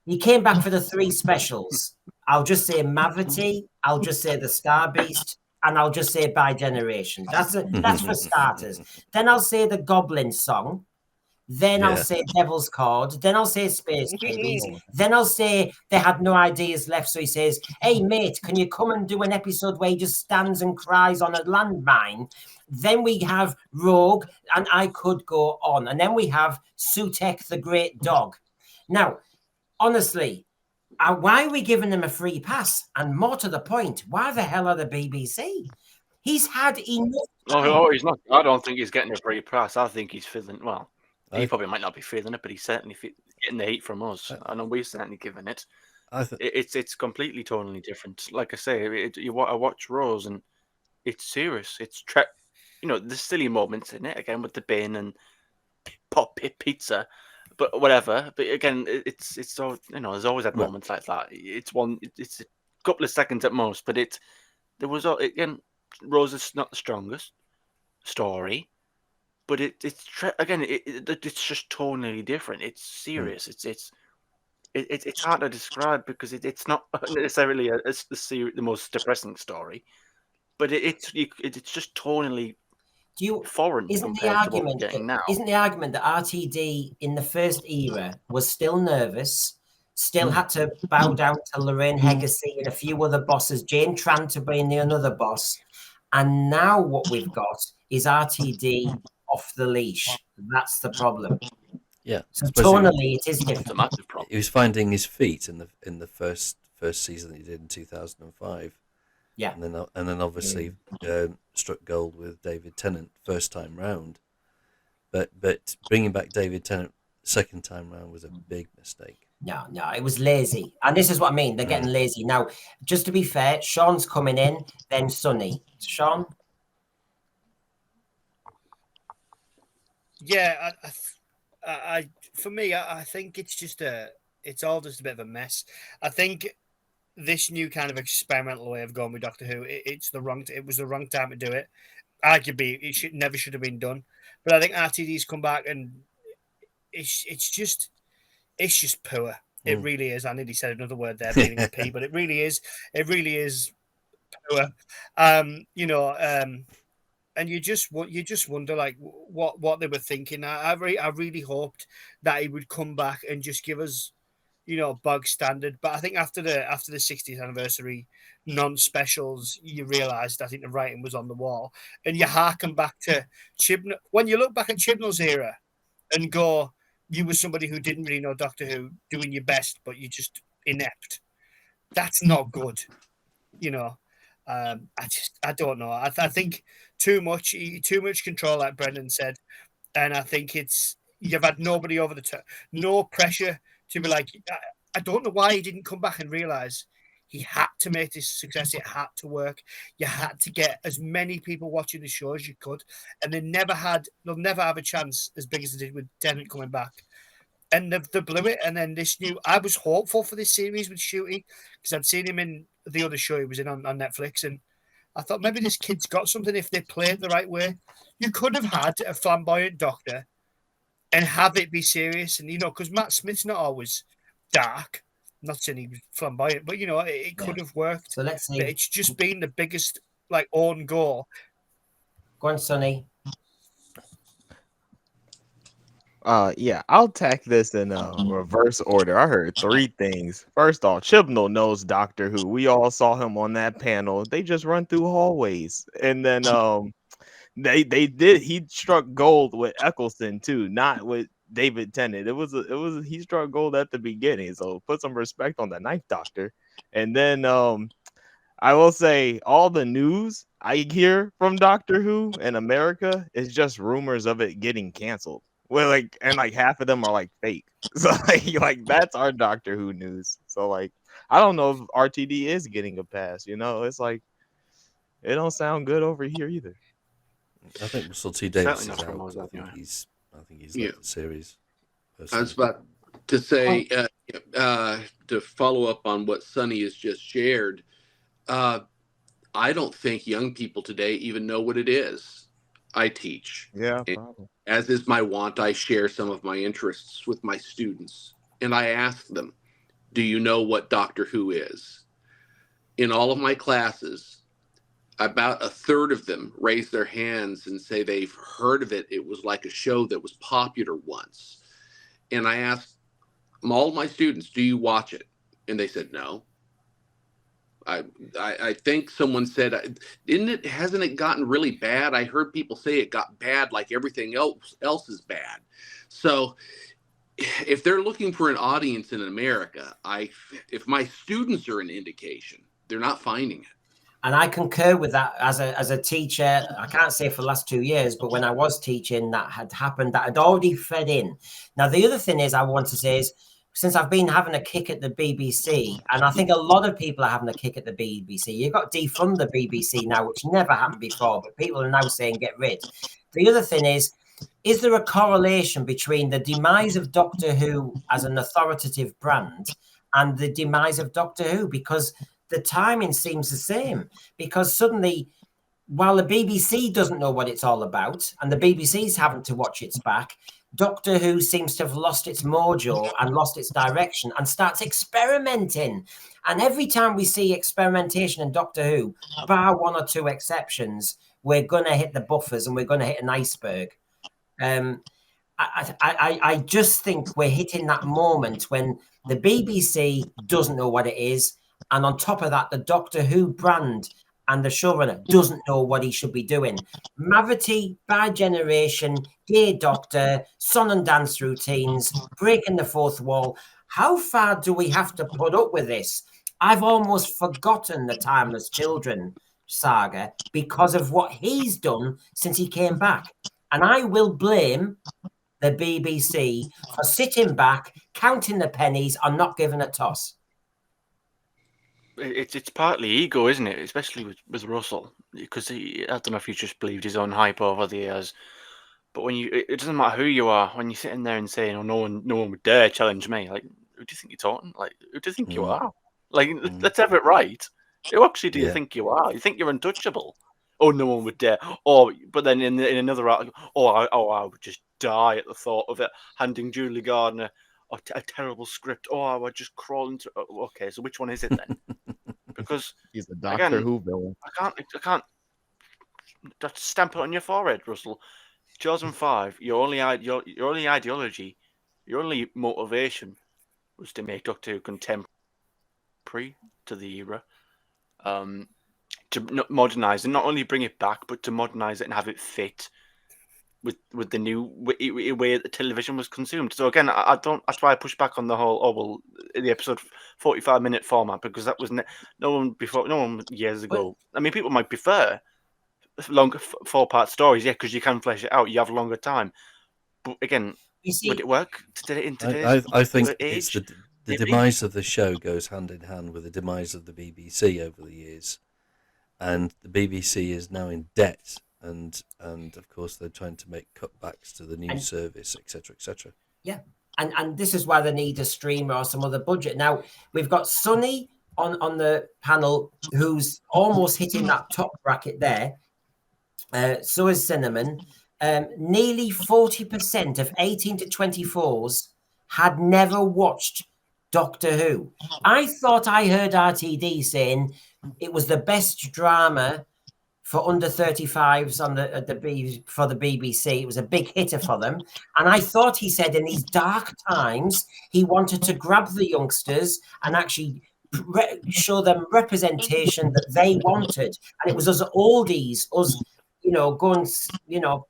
He came back for the 3 specials. I'll just say Mavity, I'll just say the Star Beast, and I'll just say By Generation. That's for starters. Then I'll say the Goblin Song. Then I'll say Devil's Cord. Then I'll say Space Babies. Then I'll say they had no ideas left. So he says, hey, mate, can you come and do an episode where he just stands and cries on a landmine? Then we have Rogue, and I could go on. And then we have Sutek the Great Dog. Now, honestly, why are we giving him a free pass? And more to the point, why the hell are the BBC? He's had enough.
Oh, he's not. I don't think he's getting a free pass. I think he's feeling well. He probably might not be feeling it, but he's certainly getting the heat from us. I know we're certainly giving it. It's completely totally different. Like I say, I watch Rose and it's serious. It's there's silly moments in it again with the bin and pop pizza, but whatever. But again, it's so there's always had moments like that. It's a couple of seconds at most, but there was again. Rose is not the strongest story, but it's just totally different. It's serious. It's hard to describe because it's not necessarily the most depressing story, but it's just tonally foreign compared to what we're getting now.
Isn't the argument that RTD in the first era was still nervous, still had to bow down to Lorraine Heggessy and a few other bosses, Jane Tranterbury and another boss, and now what we've got is RTD off the leash. That's the problem.
Yeah.
So tonally, it is different.
It's a massive problem.
He was finding his feet in the first season that he did in 2005.
Yeah,
and then obviously struck gold with David Tennant first time round, but bringing back David Tennant second time round was a big mistake.
No, it was lazy, and this is what I mean. They're getting lazy now. Just to be fair, Sean's coming in, then Sonny. Sean.
Yeah, for me, I think it's all just a bit of a mess. I think this new kind of experimental way of going with Doctor Who, it was the wrong time to do it. Arguably, it never should have been done. But I think RTD's come back and it's just poor. It really is. I nearly said another word there, beginning with P, but it really is poor. And you just wonder like what they were thinking. I really hoped that he would come back and just give us, bog standard. But I think after the 60th anniversary non-specials, you realised I think the writing was on the wall, and you harken back to Chibnall. When you look back at Chibnall's era and go, you were somebody who didn't really know Doctor Who, doing your best, but you're just inept. That's not good, I don't know. I think too much control, like Brendan said, and I think you've had nobody over the top, no pressure to be like. I don't know why he didn't come back and realize he had to make this success. It had to work. You had to get as many people watching the show as you could, and they'll never have a chance as big as they did with Tennant coming back. And they blew it. And then I was hopeful for this series with Shooty because I'd seen him in the other show he was in on Netflix, and I thought maybe this kid's got something if they play it the right way. You could have had a flamboyant Doctor and have it be serious, and because Matt Smith's not always dark. I'm not saying he was flamboyant, but it could have worked.
So let's see.
But it's just been the biggest own goal.
Go on, Sonny.
Yeah, I'll tack this in reverse order. I heard three things. First off, Chibnall knows Doctor Who. We all saw him on that panel. They just run through hallways. And then they did. He struck gold with Eccleston too, not with David Tennant. It was he struck gold at the beginning. So put some respect on the Ninth Doctor. And then I will say all the news I hear from Doctor Who in America is just rumors of it getting canceled. Well, and half of them are fake. So that's our Doctor Who news. So I don't know if RTD is getting a pass. It's it don't sound good over here either.
I think Russell T Davies is out. I think he's left the series.
I was about to say to follow up on what Sonny has just shared. I don't think young people today even know what it is. I teach.
Yeah, probably.
As is my wont, I share some of my interests with my students. And I ask them, do you know what Doctor Who is? In all of my classes, about a third of them raise their hands and say they've heard of it. It was like a show that was popular once. And I asked all my students, do you watch it? And they said, no. I think someone said, hasn't it gotten really bad? I heard people say it got bad like everything else is bad. So if they're looking for an audience in America, if my students are an indication, they're not finding it.
And I concur with that as a teacher. I can't say for the last 2 years, but when I was teaching, that had happened, that had already fed in. Now, the other thing is I want to say is, since I've been having a kick at the BBC, and I think a lot of people are having a kick at the BBC, you've got to defund the BBC now, which never happened before, but people are now saying get rid. The other thing is there a correlation between the demise of Doctor Who as an authoritative brand and the demise of Doctor Who? Because the timing seems the same, because suddenly, while the BBC doesn't know what it's all about and the BBC's having to watch its back, Doctor Who seems to have lost its mojo and lost its direction and starts experimenting. And every time we see experimentation in Doctor Who, bar one or two exceptions, we're going to hit the buffers and we're going to hit an iceberg. I just think we're hitting that moment when the BBC doesn't know what it is. And on top of that, the Doctor Who brand and the showrunner doesn't know what he should be doing. Mavity, by generation, Dear Doctor, song and dance routines, breaking the fourth wall. How far do we have to put up with this? I've almost forgotten the Timeless Children saga because of what he's done since he came back. And I will blame the BBC for sitting back, counting the pennies and not giving a toss.
It's partly ego, isn't it? Especially with Russell, because I don't know if he's just believed his own hype over the years. But when it doesn't matter who you are, when you're sitting there and saying, "Oh, no one would dare challenge me," like, who do you think you're talking? Like, who do you think you are? Like, let's have it right. Who actually do you think you are? You think you're untouchable? Oh, no one would dare. Oh, but then in another article, I would just die at the thought of it, handing Julie Gardner a terrible script. Oh, I would just crawl into. Okay, so which one is it then? Because
he's a Doctor Who villain.
I can't. Just stamp it on your forehead, Russell. Chosen 5. Your only ideology, your only motivation was to make Doctor Who contemporary to the era. To modernize and not only bring it back, but to modernize it and have it fit with the new way that the television was consumed. So again, I don't. That's why I push back on the whole the episode 45-minute format, because that was no one years ago. I mean, people might prefer longer 4-part stories, because you can flesh it out. You have longer time. But again, would it work in today's
I think
age?
It's the demise of the show goes hand in hand with the demise of the BBC over the years, and the BBC is now in debt. And of course they're trying to make cutbacks to the news service, etc., etc.
Yeah, and this is why they need a streamer or some other budget. Now we've got Sonny on the panel, who's almost hitting that top bracket there. So is Cinnamon. Nearly 40% of 18 to 24s had never watched Doctor Who. I thought I heard RTD saying it was the best drama for under 35s on for the BBC. It was a big hitter for them. And I thought he said in these dark times, he wanted to grab the youngsters and actually show them representation that they wanted. And it was us oldies, us, going,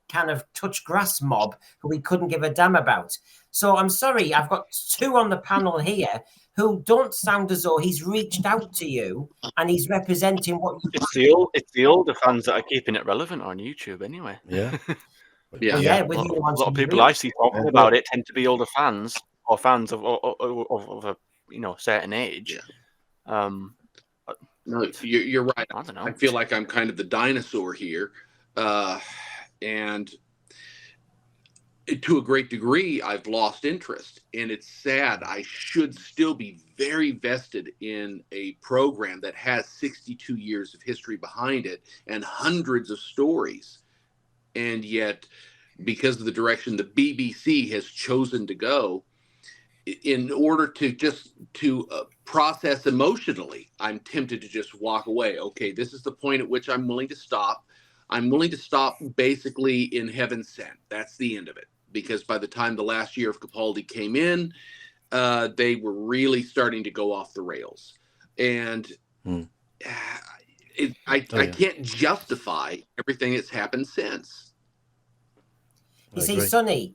kind of touch grass mob who we couldn't give a damn about. So I'm sorry, I've got 2 on the panel here who don't sound as though he's reached out to you and he's representing what you.
It's the older fans that are keeping it relevant on YouTube, anyway.
Yeah,
yeah.
A lot of people I see talking about it tend to be older fans or fans of a certain age.
Yeah. No, you're right.
I don't know.
I feel like I'm kind of the dinosaur here, and to a great degree, I've lost interest, and it's sad. I should still be very vested in a program that has 62 years of history behind it and hundreds of stories. And yet, because of the direction the BBC has chosen to go, in order to process emotionally, I'm tempted to just walk away. Okay, this is the point at which I'm willing to stop. I'm willing to stop basically in Heaven Sent. That's the end of it. Because by the time the last year of Capaldi came in, they were really starting to go off the rails. And I can't justify everything that's happened since.
You see, Sonny,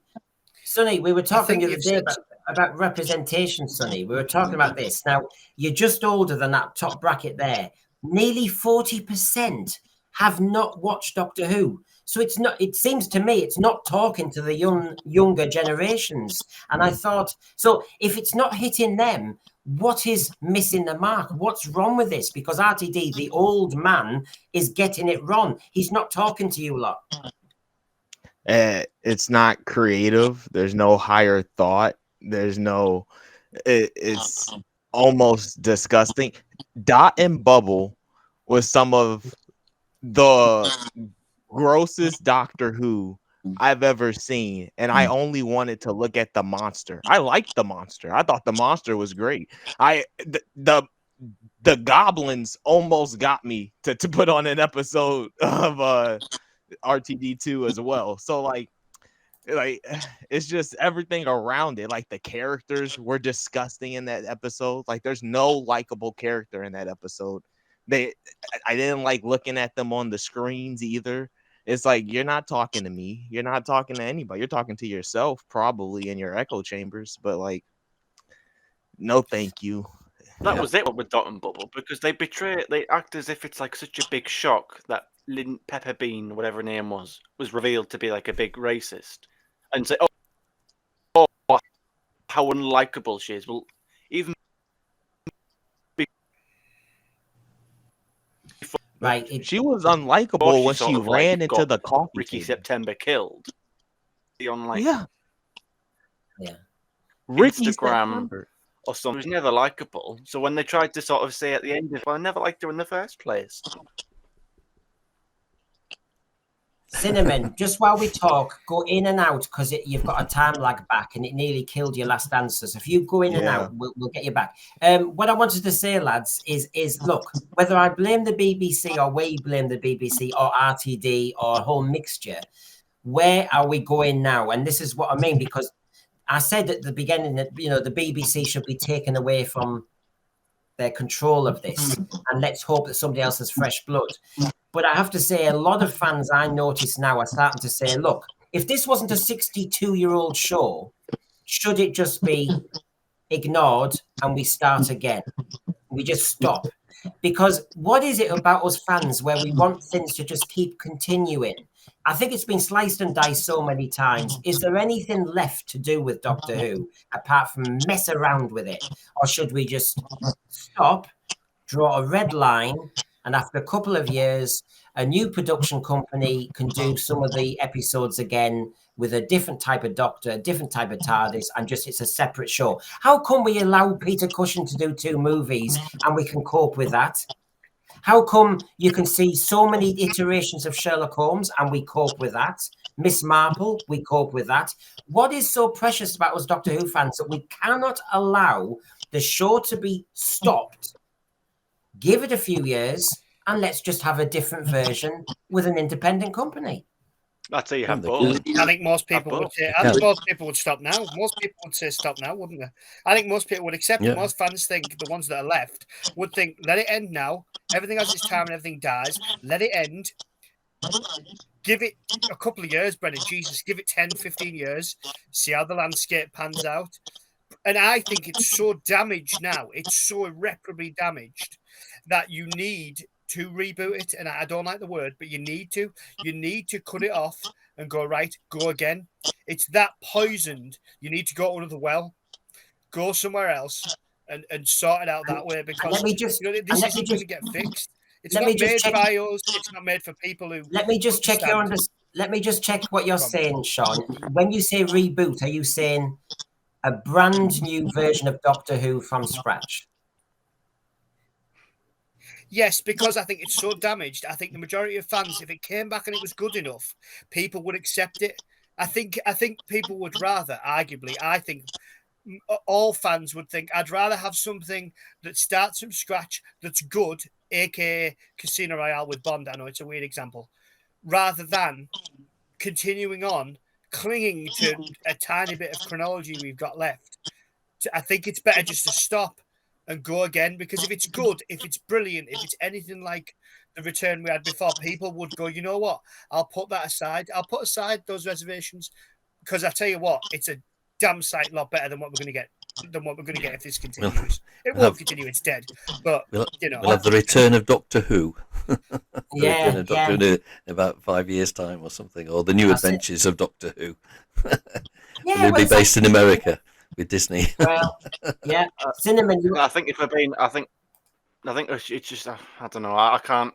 we were talking the other day about representation, Sonny. We were talking about this. Now, you're just older than that top bracket there. nearly 40% have not watched Doctor Who. So it's not. It seems to me it's not talking to the younger generations. And I thought, so if it's not hitting them, what is missing the mark? What's wrong with this? Because RTD, the old man, is getting it wrong. He's not talking to you lot.
It's not creative. There's no higher thought. There's no. It's almost disgusting. Dot and Bubble was some of the grossest Doctor Who I've ever seen, and I only wanted to look at the monster. I liked the monster. I thought the monster was great. The goblins almost got me to put on an episode of RTD2 as well. So like it's just everything around it. Like the characters were disgusting in that episode. Like there's no likable character in that episode. I didn't like looking at them on the screens either. It's like, you're not talking to me. You're not talking to anybody. You're talking to yourself probably in your echo chambers, but like, no, thank you.
That was it with Dot and Bubble, because they act as if it's like such a big shock that Pepper Bean, whatever her name was revealed to be like a big racist, and say, oh, how unlikable she is. Well, even
right,
she was unlikable when she ran into the coffee
Ricky
table.
September killed.
Yeah.
Ricky September or something. She was never likable. So when they tried to sort of say at the end, well, I never liked her in the first place.
Cinnamon, just while we talk, go in and out, because you've got a time lag back and it nearly killed your last answer. So if you go in and out, we'll get you back. What I wanted to say, lads, is look, whether I blame the BBC or we blame the BBC or RTD or a whole mixture, where are we going now? And this is what I mean, because I said at the beginning that, you know, the BBC should be taken away from their control of this, and let's hope that somebody else has fresh blood. But I have to say, a lot of fans I notice now are starting to say, look, if this wasn't a 62-year-old show, should it just be ignored and we start again? We just stop. Because what is it about us fans where we want things to just keep continuing? I think it's been sliced and diced so many times. Is there anything left to do with Doctor Who apart from mess around with it? Or should we just stop, draw a red line, and after a couple of years, a new production company can do some of the episodes again with a different type of Doctor, a different type of TARDIS, and just it's a separate show? How come we allow Peter Cushing to do 2 movies and we can cope with that? How come you can see so many iterations of Sherlock Holmes and we cope with that? Miss Marple, we cope with that. What is so precious about us Doctor Who fans that we cannot allow the show to be stopped, give it a few years, and let's just have a different version with an independent company?
I'd say you have both.
I think most people would say. I think most people would stop now. Most people would say stop now, wouldn't they? I think most people would accept it. Most fans think, the ones that are left would think, let it end now. Everything has its time and everything dies. Let it end. Give it a couple of years, Brennan. Jesus, give it 10, 15 years. See how the landscape pans out. And I think it's so damaged now. It's so irreparably damaged that you need to reboot it. And I don't like the word, but you need to. You need to cut it off and go, right, go again. It's that poisoned. You need to go under the well, go somewhere else and sort it out that way, because this isn't going to get fixed. It's not made by us. It's not made for people who.
Let me just check Let me just check what you're saying, Sean. When you say reboot, are you saying a brand new version of Doctor Who from scratch?
Yes, because I think it's so damaged. I think the majority of fans, if it came back and it was good enough, people would accept it. I think people would rather, arguably, I think all fans would think, I'd rather have something that starts from scratch, that's good, aka Casino Royale with Bond. I know it's a weird example, rather than continuing on, clinging to a tiny bit of chronology we've got left. I think it's better just to stop and go again, because if it's good, if it's brilliant, if it's anything like the return we had before, people would go, you know what, I'll put that aside. I'll put aside those reservations, because I tell you what, it's a damn sight lot better than what we're going to get than what we're going to get if this continues. It won't continue; it's dead. But
we'll
know,
have the return of Doctor Who.
Yeah,
Doctor Who in about 5 years' time or something, or the new adventures of Doctor Who.
Yeah,
It'll be based in America with Disney.
Well, yeah, Cinnamon.
I think if we're being, I think it's just, I don't know. I can't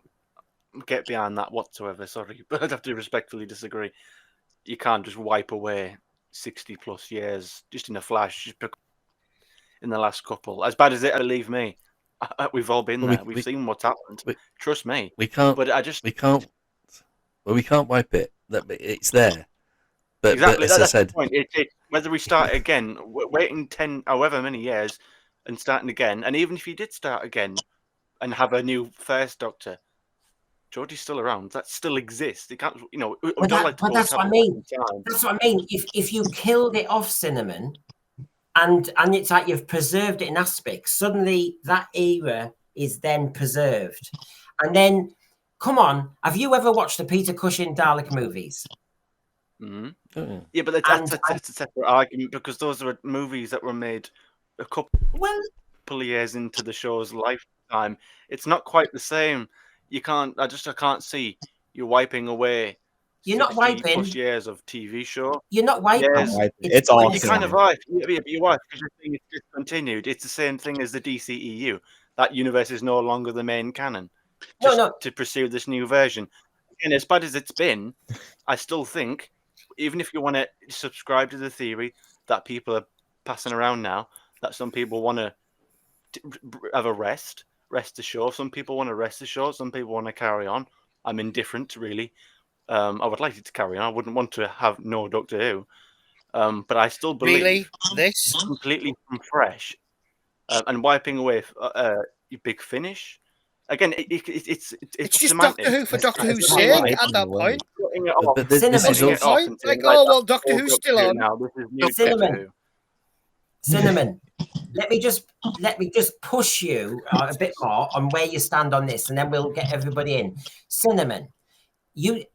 get behind that whatsoever. Sorry, but I'd have to respectfully disagree. You can't just wipe away 60+ years just in a flash, just in the last couple. As bad as it, believe me, we've all been there. We've seen what's happened. Trust me.
We can't.
But
we can't. Well, we can't wipe it. It's there. But,
exactly.
But as I said,
the point. Whether we start again, waiting 10, however many years, and starting again, and even if you did start again and have a new first Doctor, Geordie's still around. That still exists. It can't,
But that's what I mean. That's what I mean. If you killed it off, Cinnamon, and it's like you've preserved it in aspects, suddenly that era is then preserved. And then, come on, have you ever watched the Peter Cushing Dalek movies?
Mm-hmm. Oh, yeah, but that's a separate argument, because those are movies that were made a couple of years into the show's lifetime. It's not quite the same. You can't. I can't see you wiping away.
You're not wiping
plus years of TV show.
You're not wiping.
It's all.
You kind of wipe. Yeah, you wipe because you're saying it's discontinued. It's the same thing as the DCEU. That universe is no longer the main canon. To pursue this new version. And as bad as it's been, I still think, even if you want to subscribe to the theory that people are passing around now, that some people want to have a rest the show. Some people want to rest the show. Some people want to carry on. I'm indifferent, really. I would like it to carry on. I wouldn't want to have no Doctor Who. But I still believe
this
completely from fresh and wiping away your Big Finish. Again, it's
just Doctor Who for Doctor Who's sake at that point.
But this is also
like, oh well, Doctor Who's still on.
Now. This is new Doctor Who.
Cinnamon, let me just push you a bit more on where you stand on this, and then we'll get everybody in. Cinnamon,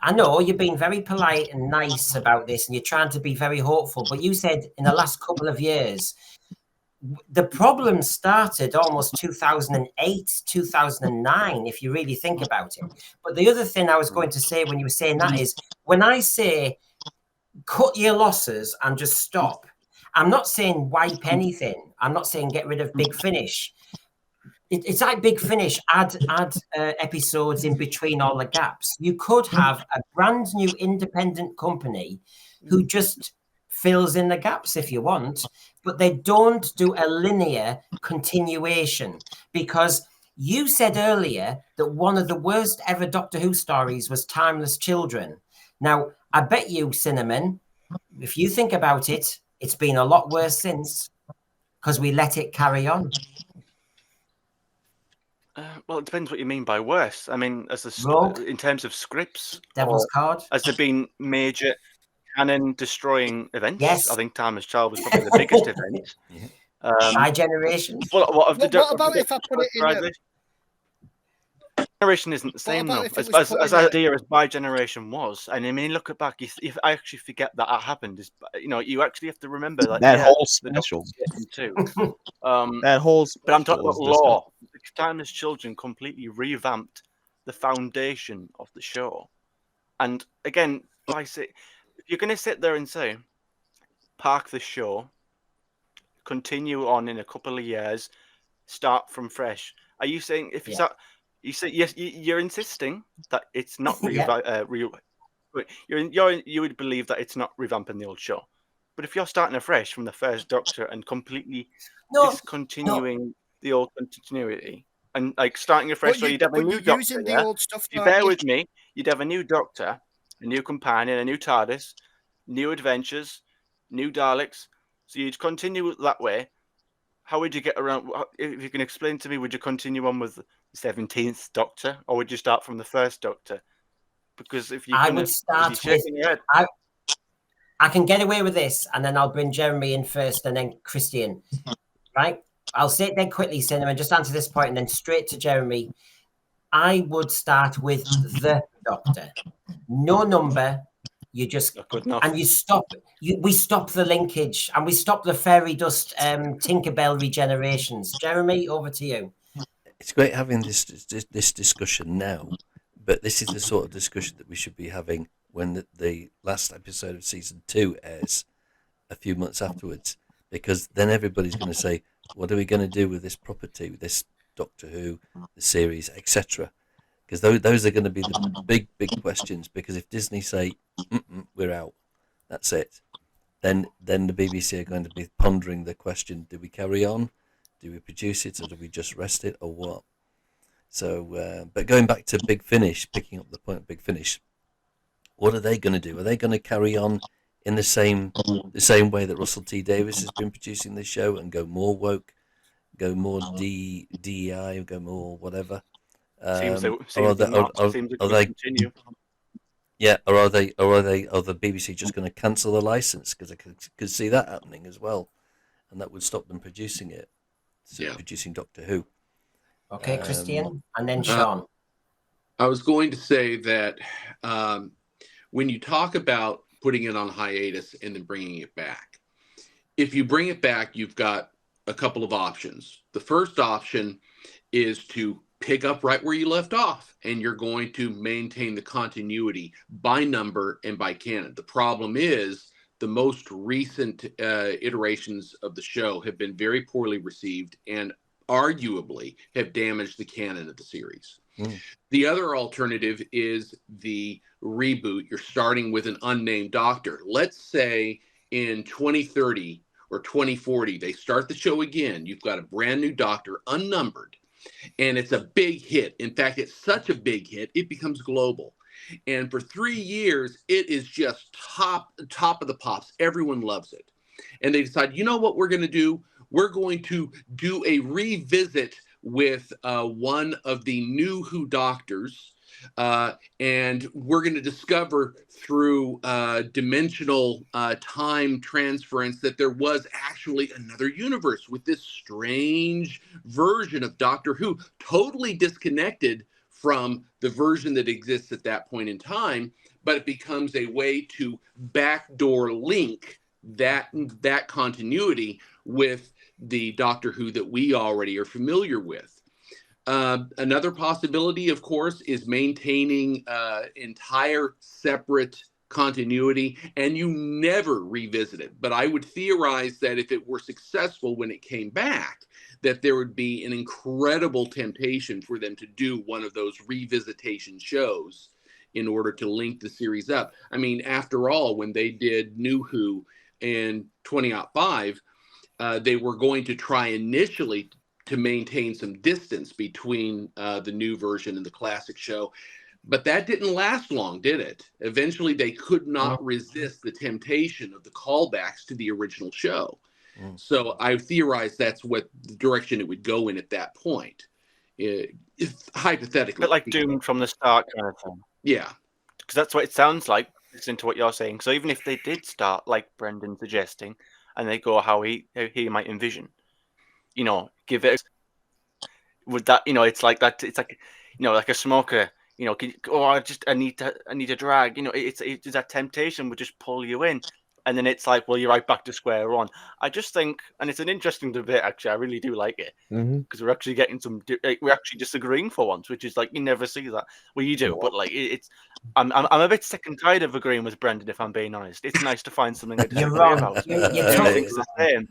I know you've been very polite and nice about this, and you're trying to be very hopeful, but you said in the last couple of years, the problem started almost 2008, 2009, if you really think about it. But the other thing I was going to say when you were saying that is, when I say cut your losses and just stop, I'm not saying wipe anything. I'm not saying get rid of Big Finish. It's like Big Finish, add episodes in between all the gaps. You could have a brand new independent company who just fills in the gaps if you want, but they don't do a linear continuation, because you said earlier that one of the worst ever Doctor Who stories was Timeless Children. Now, I bet you, Cinnamon, if you think about it, it's been a lot worse since, because we let it carry on.
Well, it depends what you mean by worse. I mean, in terms of scripts,
Devil's Card,
has there been major canon destroying events?
Yes.
I think Timeless Child was probably the biggest event.
My generation.
What
about if I put it in?
Generation isn't the same though. As idea as my generation was, and I mean, look back. If I actually forget that happened, you actually have to remember
that whole special
too.
That whole.
But I'm talking about lore. Timeless Children completely revamped the foundation of the show, and again, if you're going to sit there and say, park the show, continue on in a couple of years, start from fresh. Are you saying if you start? You say yes. You're insisting that it's not you would believe that it's not revamping the old show, but if you're starting afresh from the first Doctor and completely discontinuing the old continuity and like starting afresh, so you'd have a new Doctor.
The old stuff,
if you bear with me, you'd have a new Doctor, a new companion, a new TARDIS, new adventures, new Daleks. So you'd continue that way. How would you get around? If you can explain to me, would you continue on with the 17th Doctor, or would you start from the first Doctor? Because if you
would start with, I can get away with this, and then I'll bring Jeremy in first, and then Christian. Right? I'll say it then quickly, Cinnamon, just answer this point, and then straight to Jeremy. I would start with the Doctor, no number, You just
Not good enough.
and you stop. We stop the linkage, and we stop the fairy dust Tinkerbell regenerations. Jeremy, over to you.
It's great having this discussion now, but this is the sort of discussion that we should be having when the last episode of season 2 airs a few months afterwards, because then everybody's going to say, what are we going to do with this property, with this Doctor Who, the series, etc.? Because those are going to be the big questions. Because if Disney say, we're out, that's it, then the BBC are going to be pondering the question, do we carry on? Do we produce it, or do we just rest it, or what? So, but going back to Big Finish, picking up the point of Big Finish, what are they going to do? Are they going to carry on in the same way that Russell T Davies has been producing this show and go more woke, go more DEI, go more whatever?
Seems they continue.
Yeah, or are the BBC just going to cancel the license? Because I could see that happening as well, and that would stop them producing it. So producing Doctor Who.
Okay, Christian, and then Sean.
I was going to say that when you talk about putting it on hiatus and then bringing it back, if you bring it back, you've got a couple of options. The first option is to pick up right where you left off, and you're going to maintain the continuity by number and by canon. The problem is the most recent iterations of the show have been very poorly received and arguably have damaged the canon of the series. The other alternative is the reboot. You're starting with an unnamed Doctor. Let's say in 2030 or 2040, they start the show again. You've got a brand new Doctor, unnumbered, and it's a big hit. In fact, it's such a big hit, it becomes global. And for 3 years, it is just top of the pops. Everyone loves it. And they decide, you know what we're going to do? We're going to do a revisit with one of the new Who Doctors. And we're going to discover through dimensional time transference that there was actually another universe with this strange version of Doctor Who, totally disconnected from the version that exists at that point in time, but it becomes a way to backdoor link that continuity with the Doctor Who that we already are familiar with. Another possibility, of course, is maintaining entire separate continuity, and you never revisit it. But I would theorize that if it were successful when it came back, that there would be an incredible temptation for them to do one of those revisitation shows in order to link the series up. I mean, after all, when they did New Who in 2005, they were going to try initially to maintain some distance between the new version and the classic show. But that didn't last long, did it? Eventually, they could not resist the temptation of the callbacks to the original show. So I theorize that's what the direction it would go in at that point. Hypothetically.
A bit like doomed from the start kind of thing.
Yeah.
Because that's what it sounds like, listening to what you're saying. So even if they did start, like Brendan suggesting, and they go how he might envision, give it, would that, it's like that, it's like, like a smoker, I need a drag, it's that temptation would just pull you in. And then it's like, well, you're right back to square one. I just think, and it's an interesting debate, actually. I really do like it. Because we're actually getting we're actually disagreeing for once, which is like, you never see that. Well, you do, but like, I'm a bit sick and tired of agreeing with Brendan, if I'm being honest. It's nice to find something to disagree about. Everything's the same.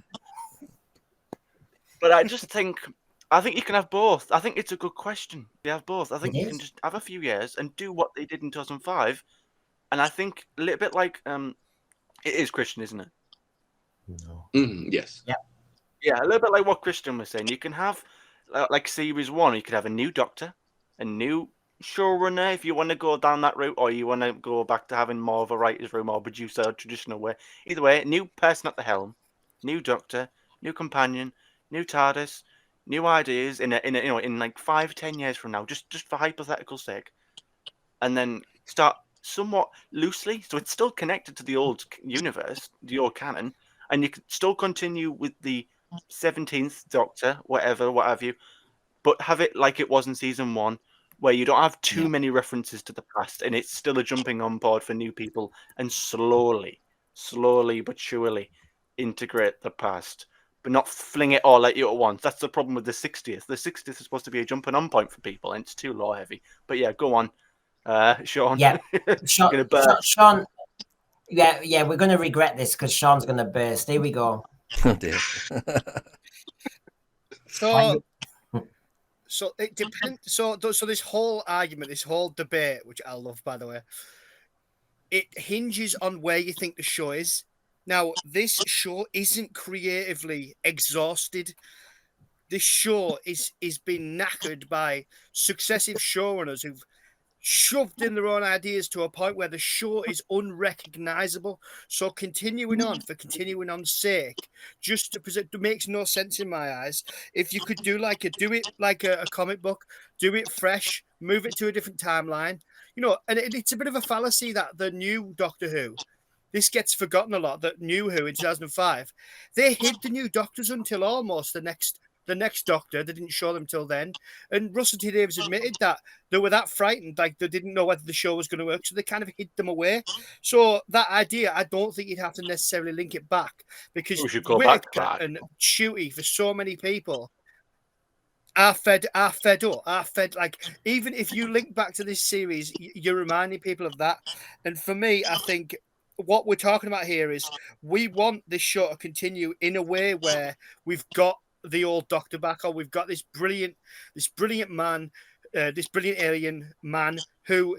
But I think you can have both. I think it's a good question. You have both. I think you can just have a few years and do what they did in 2005. And I think a little bit like, it is Christian, isn't it?
No.
Yes.
Yeah.
Yeah, a little bit like what Christian was saying. You can have, like series 1, you could have a new Doctor, a new showrunner if you want to go down that route, or you want to go back to having more of a writer's room or producer traditional way. Either way, new person at the helm, new Doctor, new companion, new TARDIS, new ideas in like 5-10 years from now, just for hypothetical sake, and then start somewhat loosely, so it's still connected to the old universe, the old canon, and you can still continue with the 17th Doctor, whatever, what have you, but have it like it was in season 1, where you don't have too many references to the past, and it's still a jumping on board for new people, and slowly but surely integrate the past, but not fling it all at you at once. That's the problem with the 60th. The 60th is supposed to be a jumping on point for people, and it's too lore heavy. But yeah, go on, Sean.
Yeah,
Gonna burst.
Sean. Yeah, we're going to regret this because Sean's going to burst. Here we go.
Oh dear.
So it depends. So this whole argument, this whole debate, which I love, by the way, it hinges on where you think the show is. Now, this show isn't creatively exhausted. This show is been knackered by successive showrunners who've shoved in their own ideas to a point where the show is unrecognizable. So continuing on for continuing on's sake, just to present, it makes no sense in my eyes. If you could do it like a comic book, do it fresh, move it to a different timeline, and it's a bit of a fallacy that the new Doctor Who, this gets forgotten a lot, that New Who in 2005, they hid the new Doctors until almost the next Doctor. They didn't show them till then. And Russell T Davies admitted that they were that frightened, like they didn't know whether the show was going to work, so they kind of hid them away. So that idea, I don't think you'd have to necessarily link it back, because
We should go back
and Shooty, for so many people, are fed up. Like, even if you link back to this series, you're reminding people of that. And for me, I think what we're talking about here is we want this show to continue in a way where we've got the old Doctor back, or we've got this brilliant man, this brilliant alien man who,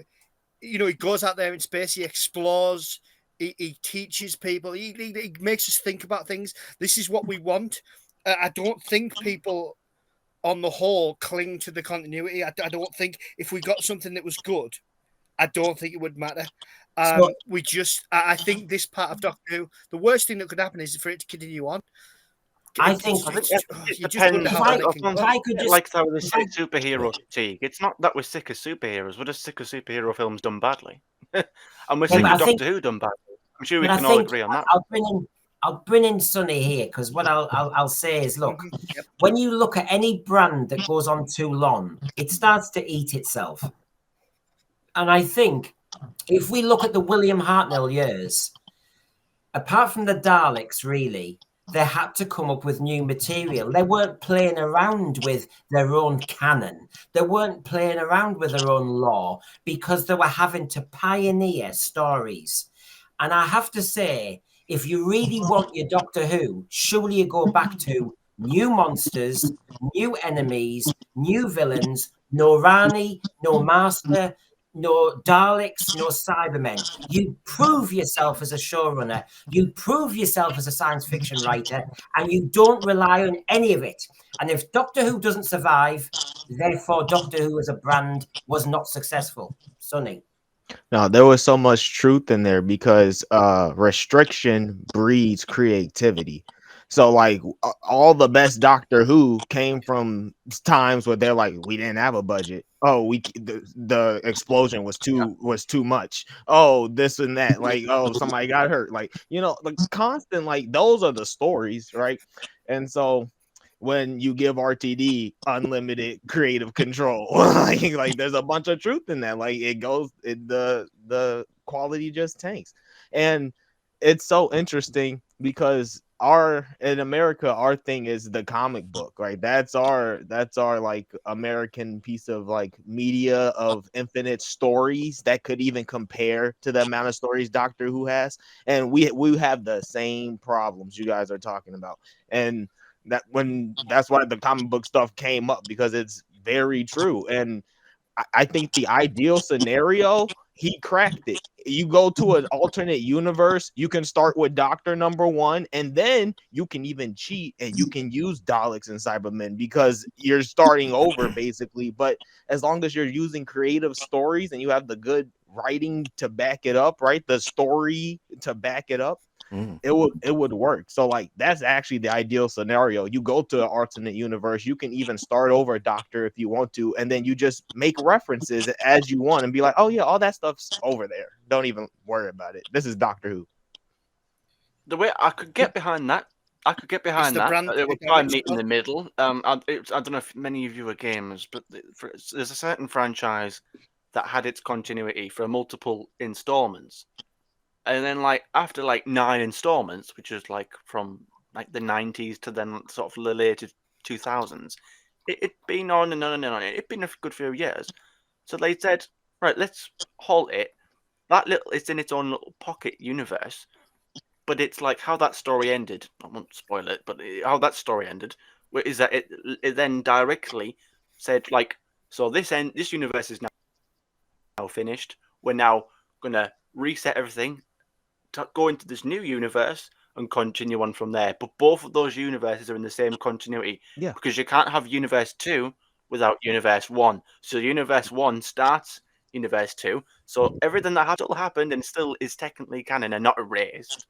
he goes out there in space, he explores, he teaches people, he makes us think about things. This is what we want. I don't think people on the whole cling to the continuity. I don't think if we got something that was good, I don't think it would matter. I think this part of Doctor Who, the worst thing that could happen is for it to continue on.
I think
it depends. Like how they say superhero fatigue. It's not that we're sick of superheroes. We're just sick of superhero films done badly, and we're sick of Doctor Who done badly. I'm sure we can all agree on that.
I'll bring in Sonny here, because what I'll say is, look, when you look at any brand that goes on too long, it starts to eat itself. And I think if we look at the William Hartnell years, apart from the Daleks, really, they had to come up with new material. They weren't playing around with their own canon. They weren't playing around with their own lore, because they were having to pioneer stories. And I have to say, if you really want your Doctor Who, surely you go back to new monsters, new enemies, new villains, no Rani, no Master, no Daleks, no Cybermen. You prove yourself as a showrunner. You prove yourself as a science fiction writer, and you don't rely on any of it. And if Doctor Who doesn't survive, therefore Doctor Who as a brand was not successful. Sonny.
No, there was so much truth in there, because restriction breeds creativity. So like all the best Doctor Who came from times where they're like, we didn't have a budget. Oh, the explosion was too much. Oh, this and that. Like, oh, somebody got hurt. Like, the constant, like, those are the stories, right? And so when you give RTD unlimited creative control, like there's a bunch of truth in that. Like the quality just tanks. And it's so interesting because in America, our thing is the comic book, right? That's our like American piece of like media of infinite stories that could even compare to the amount of stories Doctor Who has. And we have the same problems you guys are talking about. And that's why the comic book stuff came up, because it's very true. And I think the ideal scenario, he cracked it. You go to an alternate universe, you can start with Doctor Number 1, and then you can even cheat and you can use Daleks and Cybermen, because you're starting over basically. But as long as you're using creative stories and you have the good writing to back it up, right? The story to back it up, it would work. So like that's actually the ideal scenario. You go to an alternate universe, you can even start over Doctor if you want to, and then you just make references as you want and be like, oh yeah, all that stuff's over there, don't even worry about it, this is Doctor Who.
The way I could get behind that, I could get behind
the
that.
brand
It
for
would
the
try
comic
and meet in
stuff.
the middle. I don't know if many of you are gamers, but there's a certain franchise that had its continuity for multiple installments, and then like after like 9 installments, which is like from like the 90s to then sort of the later 2000s, it'd been on and on and on. It'd been a good few years. So they said, right, let's halt it. It's in its own little pocket universe. But it's like how that story ended. I won't spoil it, but how that story ended is that it then directly said like, so this universe is now finished. We're now gonna reset everything, go into this new universe, and continue on from there. But both of those universes are in the same continuity.
Yeah.
Because you can't have Universe 2 without Universe 1. So Universe 1 starts Universe 2. So everything that has still happened and still is technically canon and not erased.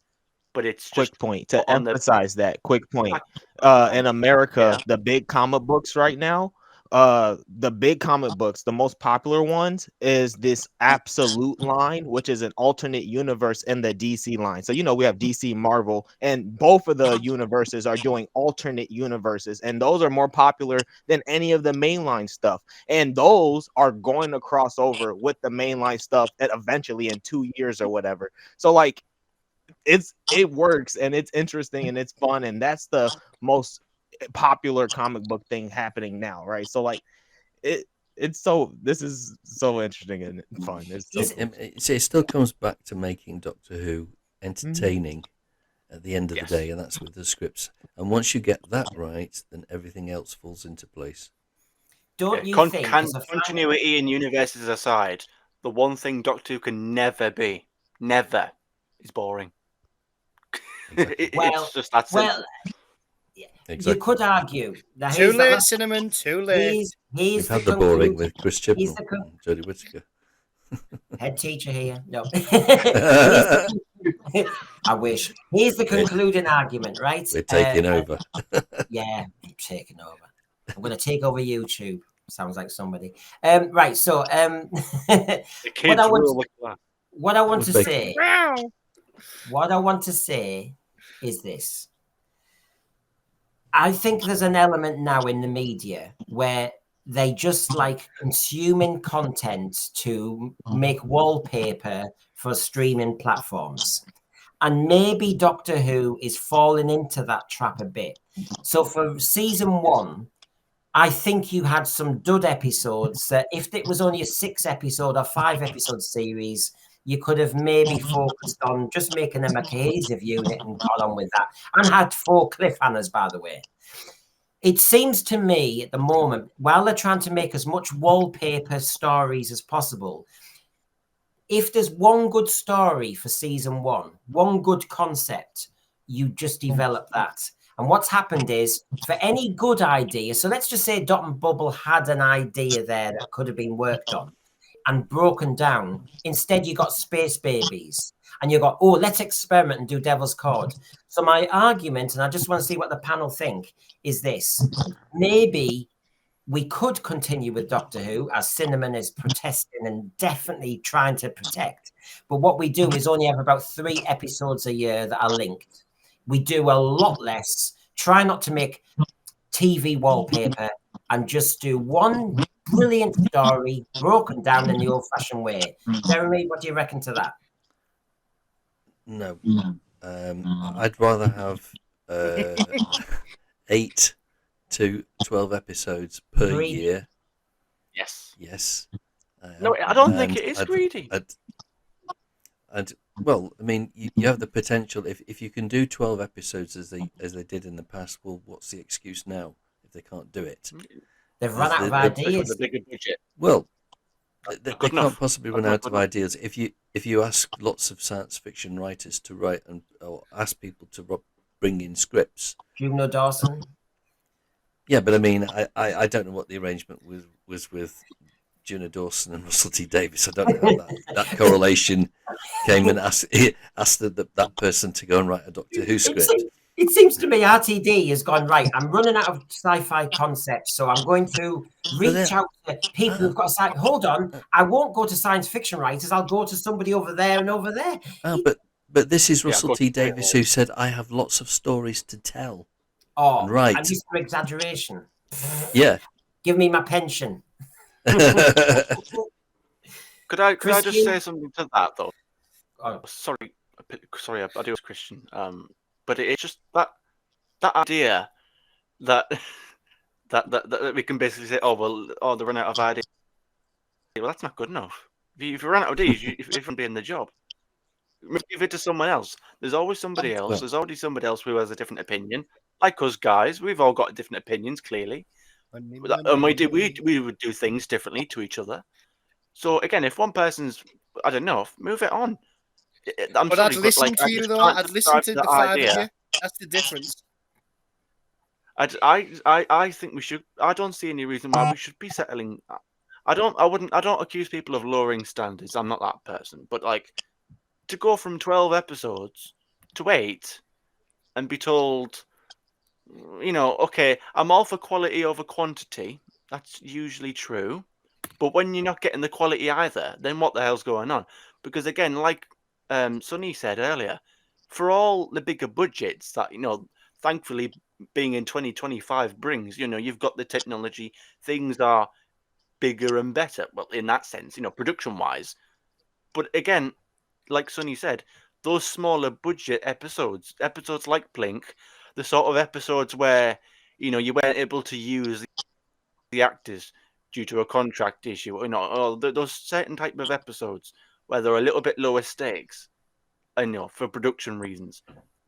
But it's
Quick
just
point to
on the
emphasize that. Quick point.
back.
In America,
Yeah.
the big comic books right now, the big comic books, the most popular ones is this absolute line, which is an alternate universe in the DC line. So we have DC, Marvel, and both of the universes are doing alternate universes, and those are more popular than any of the mainline stuff. And those are going to cross over with the mainline stuff eventually in 2 years or whatever. So like it works and it's interesting and it's fun, and that's the most popular comic book thing happening now, right? So like this is so interesting and fun. It's so cool.
It still comes back to making Doctor Who entertaining at the end of the day, and that's with the scripts. And once you get that right, then everything else falls into place.
Don't you think?
Continuity in universes aside, the one thing Doctor Who can never be, never, is boring. It's just that simple.
Exactly.
You could argue that
Too late, Cinnamon. Too late.
We've had the boring with Chris Chibnall and Jodie Whittaker.
Head teacher here. No. I wish. Here's the concluding argument, right?
We're taking over.
Yeah, I'm taking over. I'm going to take over YouTube. Sounds like somebody. Right. So, what I want to say is this. I think there's an element now in the media where they just like consuming content to make wallpaper for streaming platforms. And maybe Doctor Who is falling into that trap a bit. So for season 1, I think you had some dud episodes that if it was only a 6-episode or 5-episode series, you could have maybe focused on just making them a cohesive unit and got on with that. And had 4 cliffhangers, by the way. It seems to me at the moment, while they're trying to make as much wallpaper stories as possible, if there's one good story for season 1, one good concept, you just develop that. And what's happened is, for any good idea, so let's just say Dot and Bubble had an idea there that could have been worked on and broken down. Instead, you got Space Babies. And you got, oh, let's experiment and do Devil's Cord. So my argument, and I just want to see what the panel think, is this. Maybe we could continue with Doctor Who, as Cinnamon is protesting and definitely trying to protect. But what we do is only have about 3 episodes a year that are linked. We do a lot less. Try not to make TV wallpaper and just do one brilliant story broken down in the old-fashioned way. Jeremy, what do you reckon to that?
No. I'd rather have 8 to 12 episodes per year. Yes.
No, I don't think it is greedy.
Well, I mean, you have the potential. If you can do 12 episodes as they did in the past, well, what's the excuse now if they can't do it?
They've run out of ideas.
The bigger budget.
Well, they can't possibly run out of ideas. If you ask lots of science fiction writers to write or ask people to bring in scripts,
Juno Dawson.
Yeah, but I mean, I don't know what the arrangement was with Juno Dawson and Russell T Davies. I don't know how that correlation came and asked that person to go and write a Doctor Who script.
It seems to me RTD has gone, right, I'm running out of sci-fi concepts, so I'm going to reach out to people who've got hold on, I won't go to science fiction writers, I'll go to somebody over there and over there.
But But this is
Yeah,
Russell
good
T
point.
Davis who said, "I have lots of stories to tell."
Oh,
And right.
and this for exaggeration.
Yeah.
Give me my pension.
Could I just
Christian?
say something to that though?
Oh,
Sorry, I do have Christian. But it's just that idea that that we can basically say, oh, they run out of ideas. Well, that's not good enough. If you run out of ideas, if you be in the job, give it to someone else. There's always somebody else.
Well-
There's already somebody else who has a different opinion. Like us guys, we've all got different opinions, clearly, and we would do things differently to each other. So again, if one person's, I don't know, move it on.
But I'd listen to you though. I'd listen to the five of you. That's the difference.
I think we should. I don't see any reason why we should be settling. I don't accuse people of lowering standards. I'm not that person. But like, to go from 12 episodes to 8 and be told, okay, I'm all for quality over quantity. That's usually true. But when you're not getting the quality either, then what the hell's going on? Because again, like Sonny said earlier, for all the bigger budgets that, thankfully being in 2025 brings, you've got the technology, things are bigger and better. Well, in that sense, production wise. But again, like Sonny said, those smaller budget episodes like Blink, the sort of episodes where, you weren't able to use the actors due to a contract issue, or those certain type of episodes where they're a little bit lower stakes, for production reasons.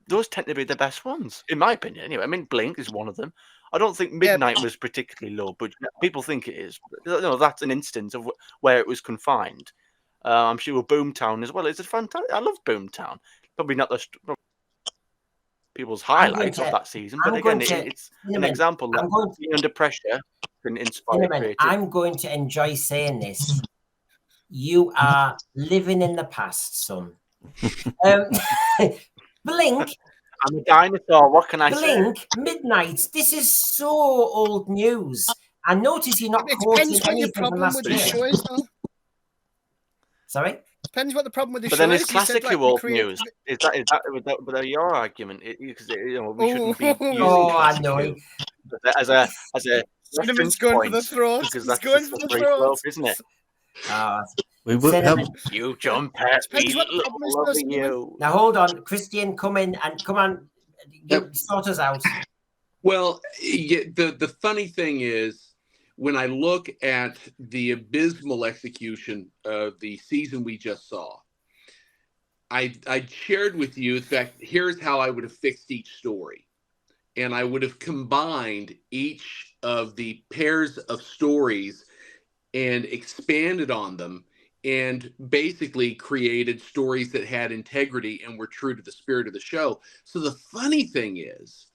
Those tend to be the best ones, in my opinion. Anyway, I mean, Blink is one of them. I don't think Midnight was particularly low budget. People think it is. But, that's an instance of where it was confined. I'm sure Boomtown as well. It's a fantastic. I love Boomtown. Probably not the people's highlight of that season, but again, it's an example that being under pressure can inspire creativity.
I'm going to enjoy saying this. You are living in the past, son. Blink.
I'm a dinosaur. What can I say?
Blink, Midnight. This is so old news. I notice you're not quoting anything from last year. Sorry?
Depends what the problem with the show is.
But then it's classically old news. Is that your argument? Because we shouldn't be using classic as a
Cinnamon's going for the throat.
Because that's going for the throat, isn't it?
We would have
you jump at me, loving you.
Now hold on, Christian, come on, sort us out.
Well, the funny thing is, when I look at the abysmal execution of the season we just saw, I shared with you, in fact, here's how I would have fixed each story. And I would have combined each of the pairs of stories and expanded on them and basically created stories that had integrity and were true to the spirit of the show. So the funny thing is,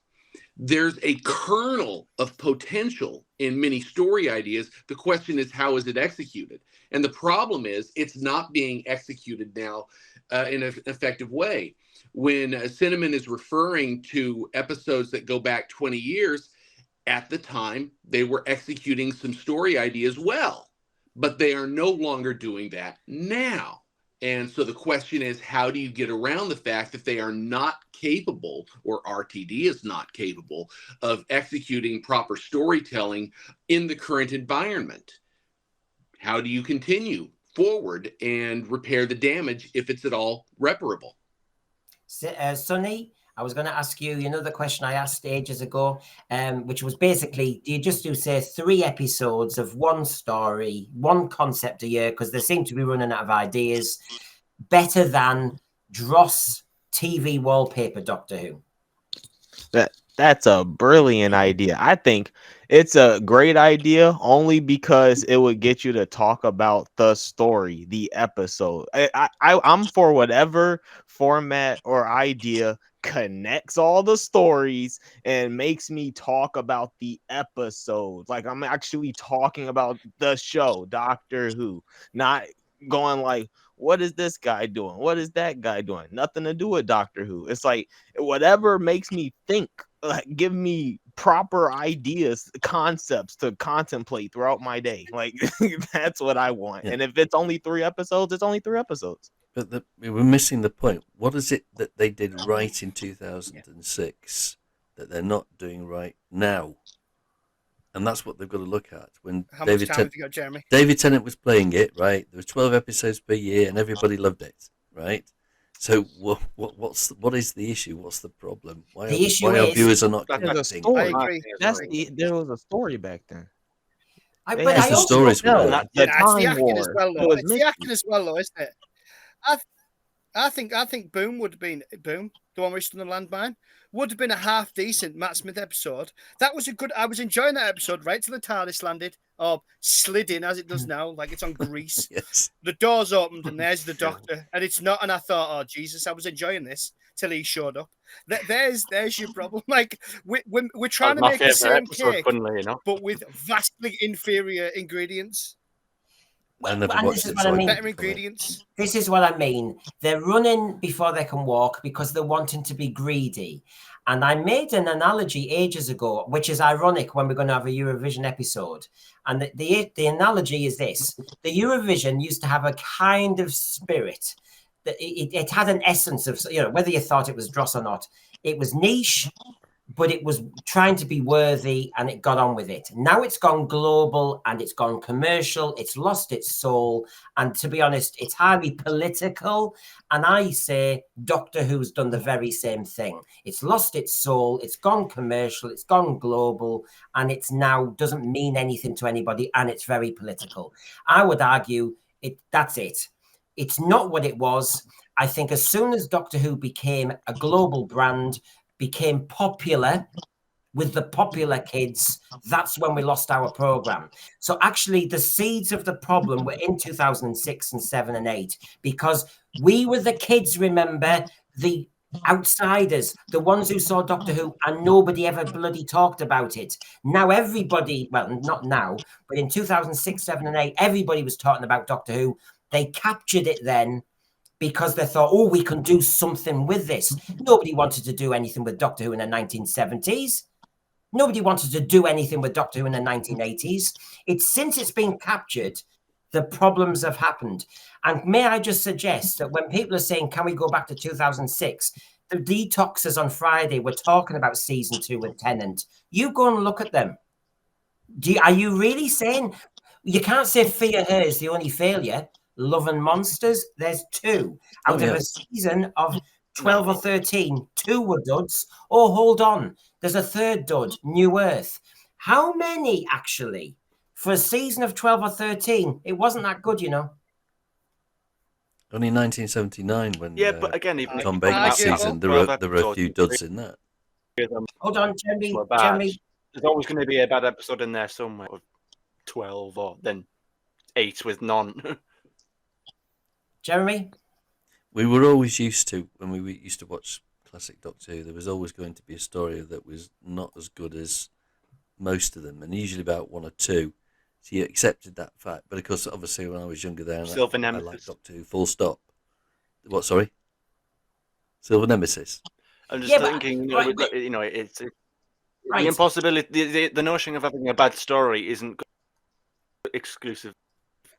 there's a kernel of potential in many story ideas. The question is, how is it executed? And the problem is, it's not being executed now in an effective way. When Cinnamon is referring to episodes that go back 20 years, at the time, they were executing some story ideas well, but they are no longer doing that now. And so the question is, how do you get around the fact that they are not capable, or RTD is not capable, of executing proper storytelling in the current environment? How do you continue forward and repair the damage if it's at all reparable?
Sonny, I was going to ask you, the question I asked ages ago, which was basically, do you just do, say, 3 episodes of one story, one concept a year, because they seem to be running out of ideas, better than dross TV wallpaper Doctor Who?
That's a brilliant idea. I think it's a great idea only because it would get you to talk about the story, the episode. I'm for whatever format or idea connects all the stories and makes me talk about the episodes. Like, I'm actually talking about the show, Doctor Who, not going like, what is this guy doing? What is that guy doing? Nothing to do with Doctor Who. It's like, whatever makes me think, like, give me proper ideas, concepts to contemplate throughout my day. Like, that's what I want. And if it's only 3 episodes, it's only 3 episodes.
But we were missing the point. What is it that they did right in 2006 that they're not doing right now? And that's what they've got to look at. When
How much time have you got, Jeremy?
David Tennant was playing it, right? There were 12 episodes per year, and everybody loved it, right? So what is the issue? What's the problem? Why our viewers are not connecting?
I
agree.
There was a story back then.
But I also
stories were
the
it's the
time
acting as
war.
well,
It
though.
was
It's the acting as well, though, isn't it? I think Boom would have been Boom, the one where he's on the landmine, would have been a half decent Matt Smith episode. That was a good. I was enjoying that episode right till the TARDIS landed, or slid in as it does now, like it's on grease.
Yes.
The doors opened and there's the Doctor, and it's not. And I thought, oh Jesus, I was enjoying this till he showed up. There's your problem. Like we're trying to make the same cake, but with vastly inferior ingredients.
I never
and
watched
this is
it,
what
so
I mean.
Better ingredients.
This is what I mean. They're running before they can walk because they're wanting to be greedy. And I made an analogy ages ago, which is ironic when we're going to have a Eurovision episode. And the analogy is this. The Eurovision used to have a kind of spirit. It had an essence of, whether you thought it was dross or not. It was niche, but it was trying to be worthy, and it got on with it. Now it's gone global and it's gone commercial. It's lost its soul. And to be honest, it's highly political. And I say Doctor Who's done the very same thing. It's lost its soul. It's gone commercial. It's gone global. And it's now doesn't mean anything to anybody. And it's very political. I would argue that's it. It's not what it was. I think as soon as Doctor Who became a global brand, became popular with the popular kids, that's when we lost our program. So actually the seeds of the problem were in 2006 and 7 and 8, because we were the kids, remember, the outsiders, the ones who saw Doctor Who and nobody ever bloody talked about it. Now everybody, well, not now, but in 2006, 7 and 8, everybody was talking about Doctor Who. They captured it then, because they thought, oh, we can do something with this. Nobody wanted to do anything with Doctor Who in the 1970s. Nobody wanted to do anything with Doctor Who in the 1980s. Since it's been captured, the problems have happened. And may I just suggest that when people are saying, can we go back to 2006? The detoxers on Friday were talking about season 2 with Tennant. You go and look at them. Are you really saying, you can't say Fear Her is the only failure? Love and Monsters, there's 2 out of a season of 12 or 13. 2 were duds. Oh, hold on, there's a third dud, New Earth. How many actually? For a season of 12 or 13, it wasn't that good,
Only 1979 when
but again, even
Tom Baker's season, there were a few duds in that.
Hold on, Jeremy.
There's always going to be a bad episode in there somewhere of 12 or then 8 with none.
Jeremy?
We were always used to, when we used to watch classic Doctor Who, there was always going to be a story that was not as good as most of them, and usually about 1 or 2. So you accepted that fact. But of course, obviously, when I was younger there, I liked Doctor Who, full stop. What, sorry? Silver Nemesis.
I'm just thinking, it's the impossibility, the notion of having a bad story isn't exclusive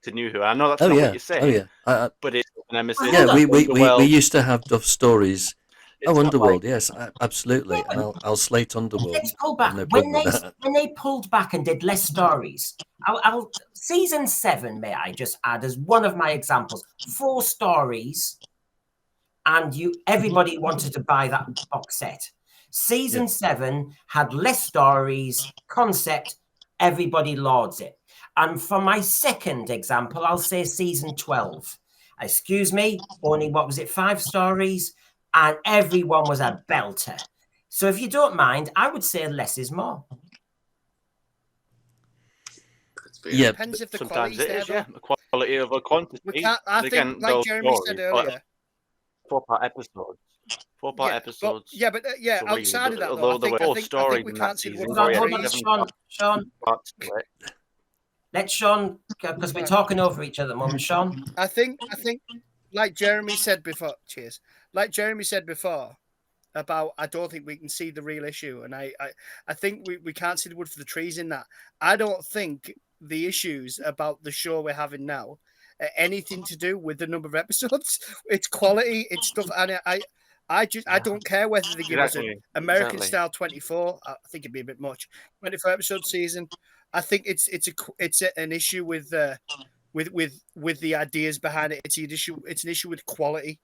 to New Who. I know that's not what you're saying. But it's Nemesis.
Yeah, we used to have Duff stories. Underworld, yes, absolutely.
Yeah,
and I'll slate Underworld.
Let's go back.
No
when they pulled back and did less stories, season 7, may I just add, as one of my examples, 4 stories, and everybody wanted to buy that box set. Season 7 had less stories, concept, everybody lauds it. And for my second example, I'll say season 12. Excuse me, only, 5 stories? And everyone was a belter. So if you don't mind, I would say less is more.
Yeah, depends if the sometimes it is, a quality over quantity.
I think, like Jeremy said earlier,
4-part episodes. 4-part episodes.
Outside of that, though, I think we can't see the wood.
Sean. Let Sean, because we're talking over each other at the moment. Sean?
I think, like Jeremy said before, about I don't think we can see the real issue. And I think we can't see the wood for the trees in that. I don't think the issues about the show we're having now anything to do with the number of episodes. It's quality, it's stuff, and I don't care whether they give us an American style 24. I think it'd be a bit much. 24 episode season. I think it's an issue with the ideas behind it. It's an issue with quality.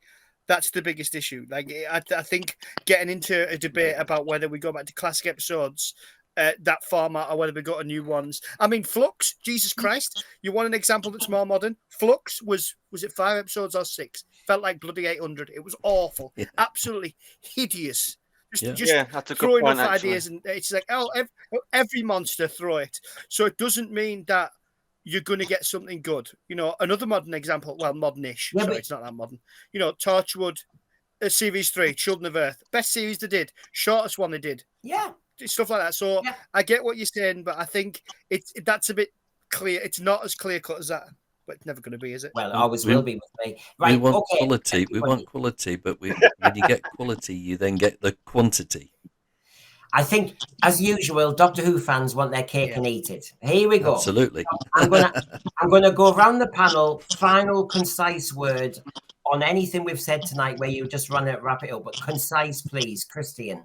That's the biggest issue. Like I think getting into a debate about whether we go back to classic episodes, that format, or whether we go to new ones. I mean, Flux, Jesus Christ, you want an example that's more modern? Flux was it 5 episodes or 6? Felt like bloody 800. It was awful, absolutely hideous. Just
that's a good
throwing
point,
off ideas, and it's like, oh, every monster throw it. So it doesn't mean that you're going to get something good. You know, another modern example, well, modern-ish. Sorry, it's not that modern. You know, Torchwood, Series 3, Children of Earth. Best series they did. Shortest one they did.
Yeah.
Stuff like that. So I get what you're saying, but I think that's a bit clear. It's not as clear-cut as that, but it's never going to be, is it?
Well, it always will be with me. Right,
we want quality. We want quality, but when you get quality, you then get the quantity.
I think, as usual, Doctor Who fans want their cake and eat it. Here we go.
Absolutely.
I'm gonna go around the panel. Final concise word on anything we've said tonight, where you just wrap it up. But concise, please, Christian.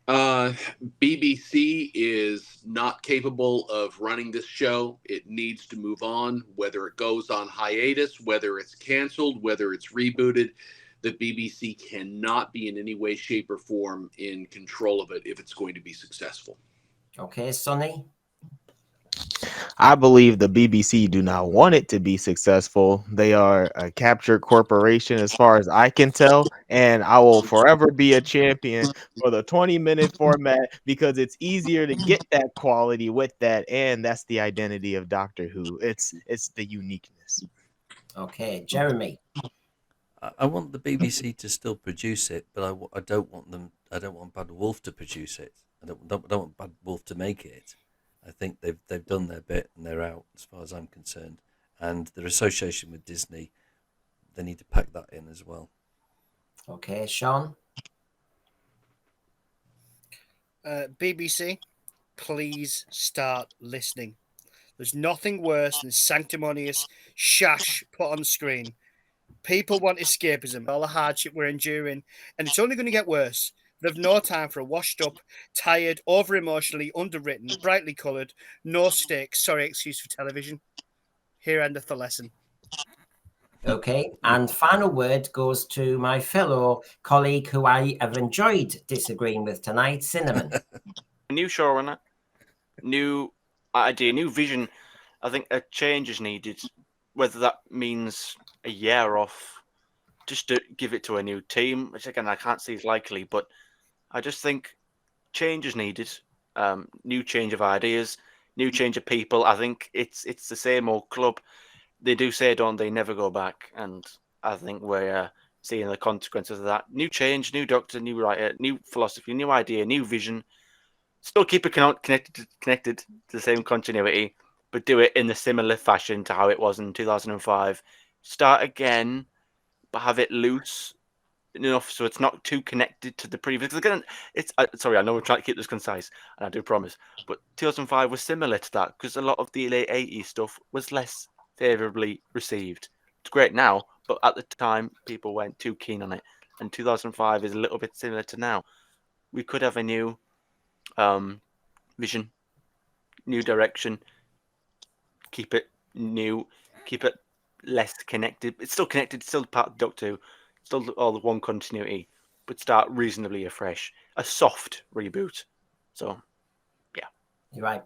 BBC is not capable of running this show. It needs to move on, whether it goes on hiatus, whether it's canceled, whether it's rebooted. The BBC cannot be in any way, shape, or form in control of it if it's going to be successful.
Okay, Sonny?
I believe the BBC do not want it to be successful. They are a captured corporation as far as I can tell, and I will forever be a champion for the 20-minute format because it's easier to get that quality with that, and that's the identity of Doctor Who. It's the uniqueness.
Okay, Jeremy?
I want the BBC to still produce it, but I don't want them. I don't want Bad Wolf to produce it. I don't want Bad Wolf to make it. I think they've done their bit and they're out as far as I'm concerned. And their association with Disney, they need to pack that in as well.
Okay, Sean?
BBC, please start listening. There's nothing worse than sanctimonious shash put on the screen. People want escapism, all the hardship we're enduring, and it's only going to get worse. They have no time for a washed up, tired, over-emotionally underwritten, brightly coloured, no stakes, sorry excuse for television. Here endeth the lesson.
Okay, and final word goes to my fellow colleague who I have enjoyed disagreeing with tonight, Cinnamon.
A new showrunner, new idea, new vision. I think a change is needed, whether that means a year off, just to give it to a new team, which again I can't see is likely, but I just think change is needed. New change of ideas, new change of people. I think it's the same old club. They do say, don't they, never go back, and I think we're seeing the consequences of that. New change, new doctor, new writer, new philosophy, new idea, new vision. Still keep it connected to the same continuity, but do it in a similar fashion to how it was in 2005. Start again, but have it loose enough so it's not too connected to the previous. Again, sorry, I know we're trying to keep this concise, and I do promise, but 2005 was similar to that because a lot of the late 80s stuff was less favorably received. It's great now, but at the time people weren't too keen on it, and 2005 is a little bit similar to now. We could have a new vision, new direction, keep it new, keep it less connected. It's still connected, still part of Doctor Who, still all the one continuity, but start reasonably afresh. A soft reboot. So, yeah.
You're right.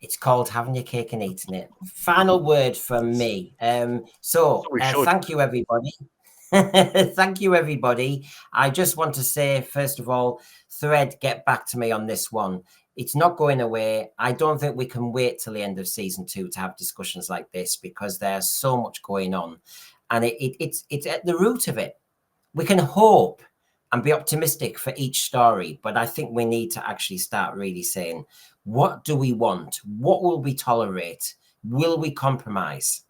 It's called having your cake and eating it. Final word from me. Thank you, everybody. Thank you, everybody. I just want to say, first of all, Thread, get back to me on this one. It's not going away. I don't think we can wait till the end of season 2 to have discussions like this because there's so much going on. And it's at the root of it. We can hope and be optimistic for each story, but I think we need to actually start really saying, what do we want? What will we tolerate? Will we compromise?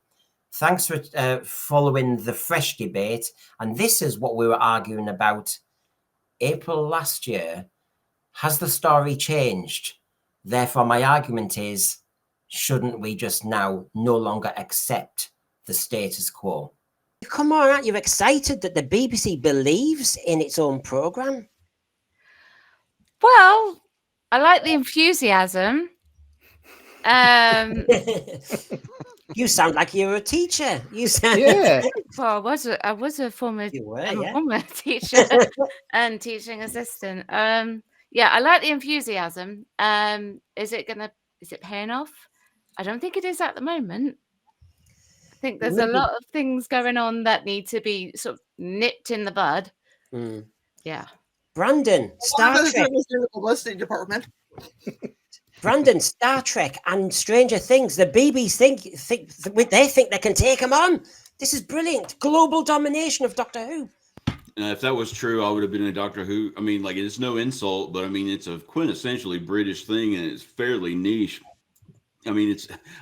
Thanks for following the fresh debate. And this is what we were arguing about April last year. Has the story changed? Therefore, my argument is, shouldn't we just now no longer accept the status quo. Come on, aren't you excited that the BBC believes in its own programme?
Well, I like the enthusiasm.
You sound like you're a teacher. You sound
Well, I was a former teacher and teaching assistant. Yeah, I like the enthusiasm. Is it paying off? I don't think it is at the moment. I think there's a lot of things going on that need to be sort of nipped in the bud. Yeah.
Brandon, Star Trek.
The publicity department.
Brandon, Star Trek and Stranger Things. The BBC think they can take them on. This is brilliant. Global domination of Doctor Who.
If that was true, I would have been a Doctor Who. I mean, like, it's no insult, but I mean, it's a quintessentially British thing, and it's fairly niche. I mean,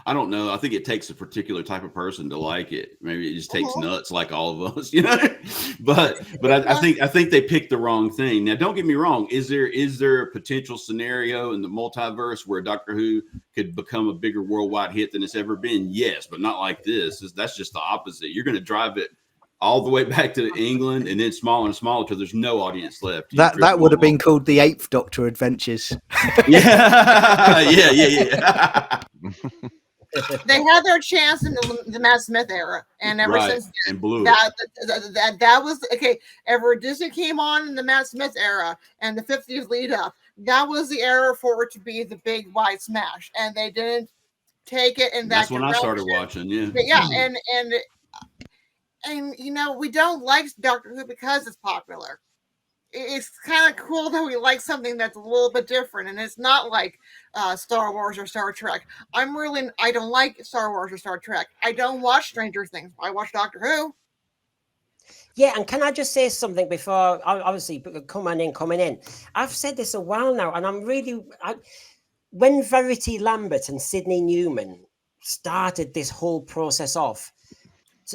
I don't know. I think it takes a particular type of person to like it. Maybe it just takes nuts like all of us, you know. But I think they picked the wrong thing. Now, don't get me wrong. Is there a potential scenario in the multiverse where Doctor Who could become a bigger worldwide hit than it's ever been? Yes, but not like this. That's just the opposite. You're going to drive it all the way back to England and then smaller and smaller because there's no audience left.
That would have been called the Eighth Doctor Adventures.
Yeah.
They had their chance in the Matt Smith era, and ever since
and blew
that was okay. Ever Disney came on in the Matt Smith era and the 50s lead up, that was the era for it to be the big wide smash, and they didn't take it in that direction.
That's when I started watching.
And you know, we don't like Doctor Who because it's popular. It's kind of cool that we like something that's a little bit different, and it's not like Star Wars or Star Trek. I don't like Star Wars or Star Trek. I don't watch Stranger Things. I watch Doctor Who.
Yeah, and can I just say something before, obviously, coming in? I've said this a while now, and when Verity Lambert and Sidney Newman started this whole process off,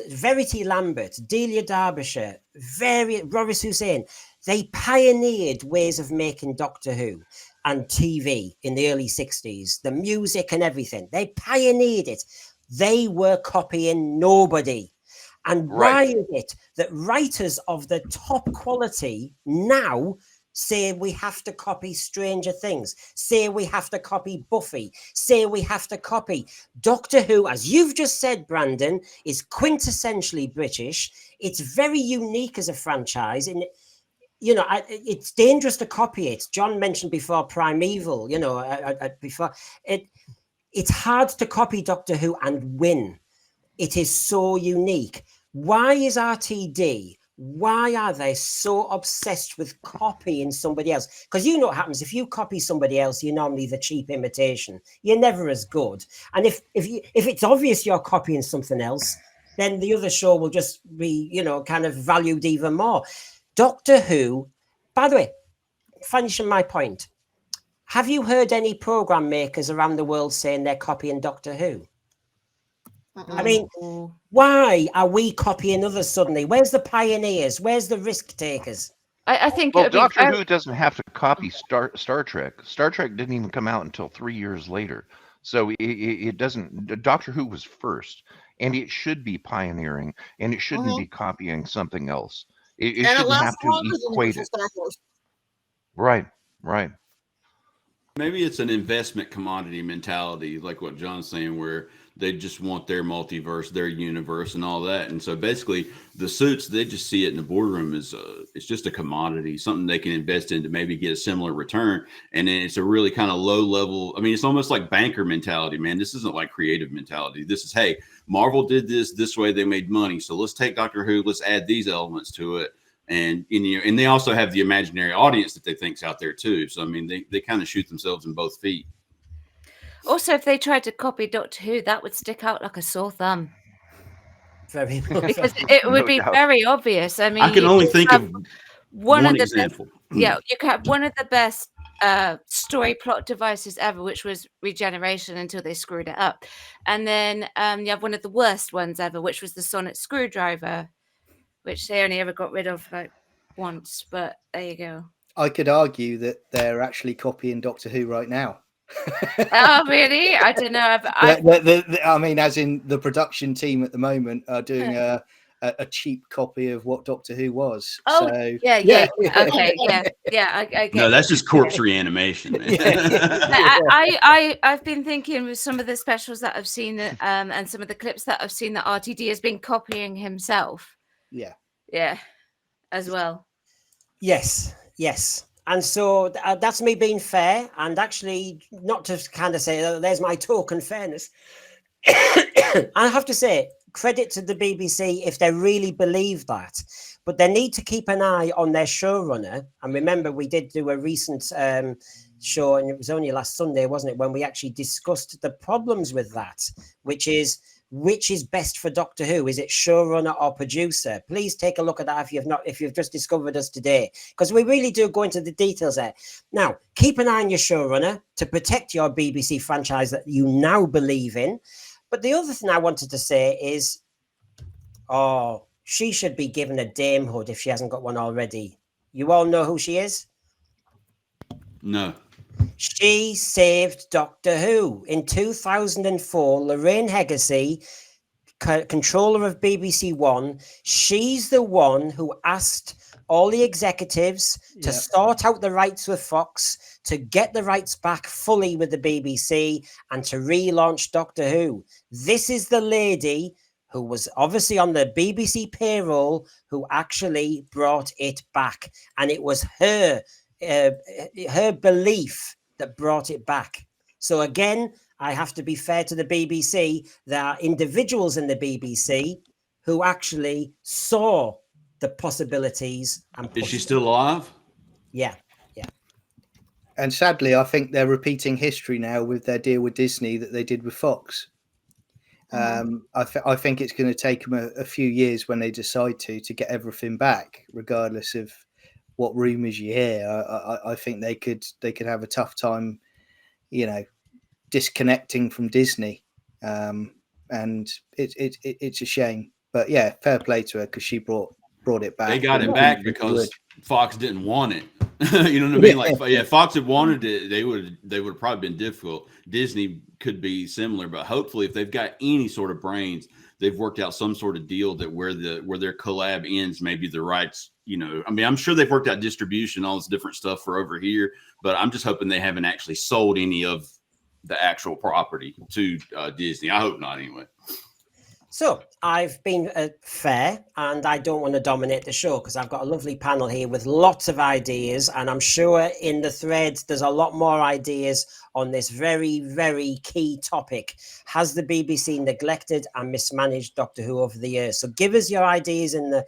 Verity Lambert, Delia Derbyshire, Boris Hussein, they pioneered ways of making Doctor Who and TV in the early 60s, the music and everything. They pioneered it. They were copying nobody. And why is it that writers of the top quality now say we have to copy Stranger Things, say we have to copy Buffy, say we have to copy Doctor Who, as you've just said, Brandon, is quintessentially British. It's very unique as a franchise, and you know, it's dangerous to copy it. John mentioned before Primeval, you know, it's hard to copy Doctor Who and win. It is so unique. Why is RTD? Why are they so obsessed with copying somebody else? Because you know what happens if you copy somebody else, you're normally the cheap imitation. You're never as good. And if it's obvious you're copying something else, then the other show will just be, you know, kind of valued even more. Doctor Who, by the way, finishing my point, have you heard any program makers around the world saying they're copying Doctor Who? I mean, why are we copying others suddenly? Where's the pioneers? Where's the risk takers?
I think
Doctor Who doesn't have to copy Star Trek. Star Trek didn't even come out until 3 years later. So it doesn't. Doctor Who was first, and it should be pioneering, and it shouldn't be copying something else. It shouldn't have to equate it. Right.
Maybe it's an investment commodity mentality, like what John's saying, where they just want their multiverse, their universe, and all that. And so basically, the suits, they just see it in the boardroom as it's just a commodity, something they can invest in to maybe get a similar return. And then it's a really kind of low level. I mean, it's almost like banker mentality, man. This isn't like creative mentality. This is, hey, Marvel did this way, they made money. So let's take Doctor Who, let's add these elements to it. And they also have the imaginary audience that they think's out there too. So I mean, they kind of shoot themselves in both feet.
Also, if they tried to copy Doctor Who, that would stick out like a sore thumb. Because it would be very obvious. I mean,
I can only think of one example.
You could have one of the best story plot devices ever, which was regeneration until they screwed it up. And then you have one of the worst ones ever, which was the sonic screwdriver, which they only ever got rid of like once. But there you go.
I could argue that they're actually copying Doctor Who right now.
Oh, really? I don't know.
I mean, as in the production team at the moment are doing a cheap copy of what Doctor Who was.
Oh,
so
yeah. Okay, yeah. I get
No, that's
you.
just corpse reanimation, man.
I've been thinking with some of the specials that I've seen, and some of the clips that I've seen, that RTD has been copying himself.
Yeah,
as well.
Yes. And so that's me being fair, and actually not to kind of say there's my token fairness. I have to say, credit to the BBC if they really believe that, but they need to keep an eye on their showrunner. And remember, we did do a recent show, and it was only last Sunday, wasn't it, when we actually discussed the problems with that, which is best for Doctor Who? Is it showrunner or producer? Please take a look at that if you've just discovered us today, because we really do go into the details there. Now, keep an eye on your showrunner to protect your BBC franchise that you now believe in. But the other thing I wanted to say is, she should be given a damehood if she hasn't got one already. You all know who she is?
No.
She saved Doctor Who. In 2004, Lorraine Heggessy, controller of BBC One, she's the one who asked all the executives to sort out the rights with Fox, to get the rights back fully with the BBC, and to relaunch Doctor Who. This is the lady who was obviously on the BBC payroll who actually brought it back. And it was her belief that brought it back. So again, I have to be fair to the BBC. There are individuals in the BBC who actually saw the possibilities. And
is she still alive?
Yeah.
And sadly, I think they're repeating history now with their deal with Disney that they did with Fox. I think it's going to take them a few years when they decide to get everything back, regardless of what rumors you hear. I think they could have a tough time, disconnecting from Disney, and it's a shame. But yeah, fair play to her because she brought it back.
They got it back because Fox didn't want it. You know what I mean? Like, yeah, Fox had wanted it, they would have probably been difficult. Disney could be similar, but hopefully, if they've got any sort of brains, they've worked out some sort of deal that where their collab ends, maybe the rights. I mean, I'm sure they've worked out distribution, all this different stuff for over here, but I'm just hoping they haven't actually sold any of the actual property to Disney. I hope not, anyway.
So I've been fair, and I don't want to dominate the show because I've got a lovely panel here with lots of ideas, and I'm sure in the threads there's a lot more ideas on this very, very key topic. Has the BBC neglected and mismanaged Doctor Who over the years? So give us your ideas in the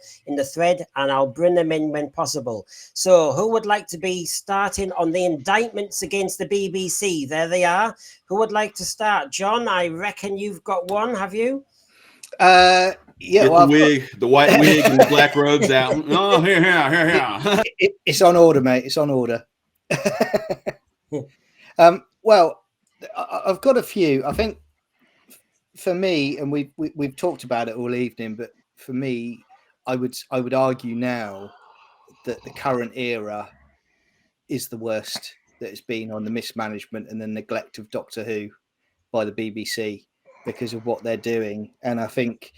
thread, and I'll bring them in when possible. So who would like to be starting on the indictments against the BBC? There they are. Who would like to start? John, I reckon you've got one, have you?
Get the wig, the white wig, and the black robes out. Oh, here.
It's on order, mate. It's on order. Well, I've got a few. I think for me, and we've talked about it all evening, but for me, I would argue now that the current era is the worst that it's been on the mismanagement and the neglect of Doctor Who by the BBC. Because of what they're doing. And I think,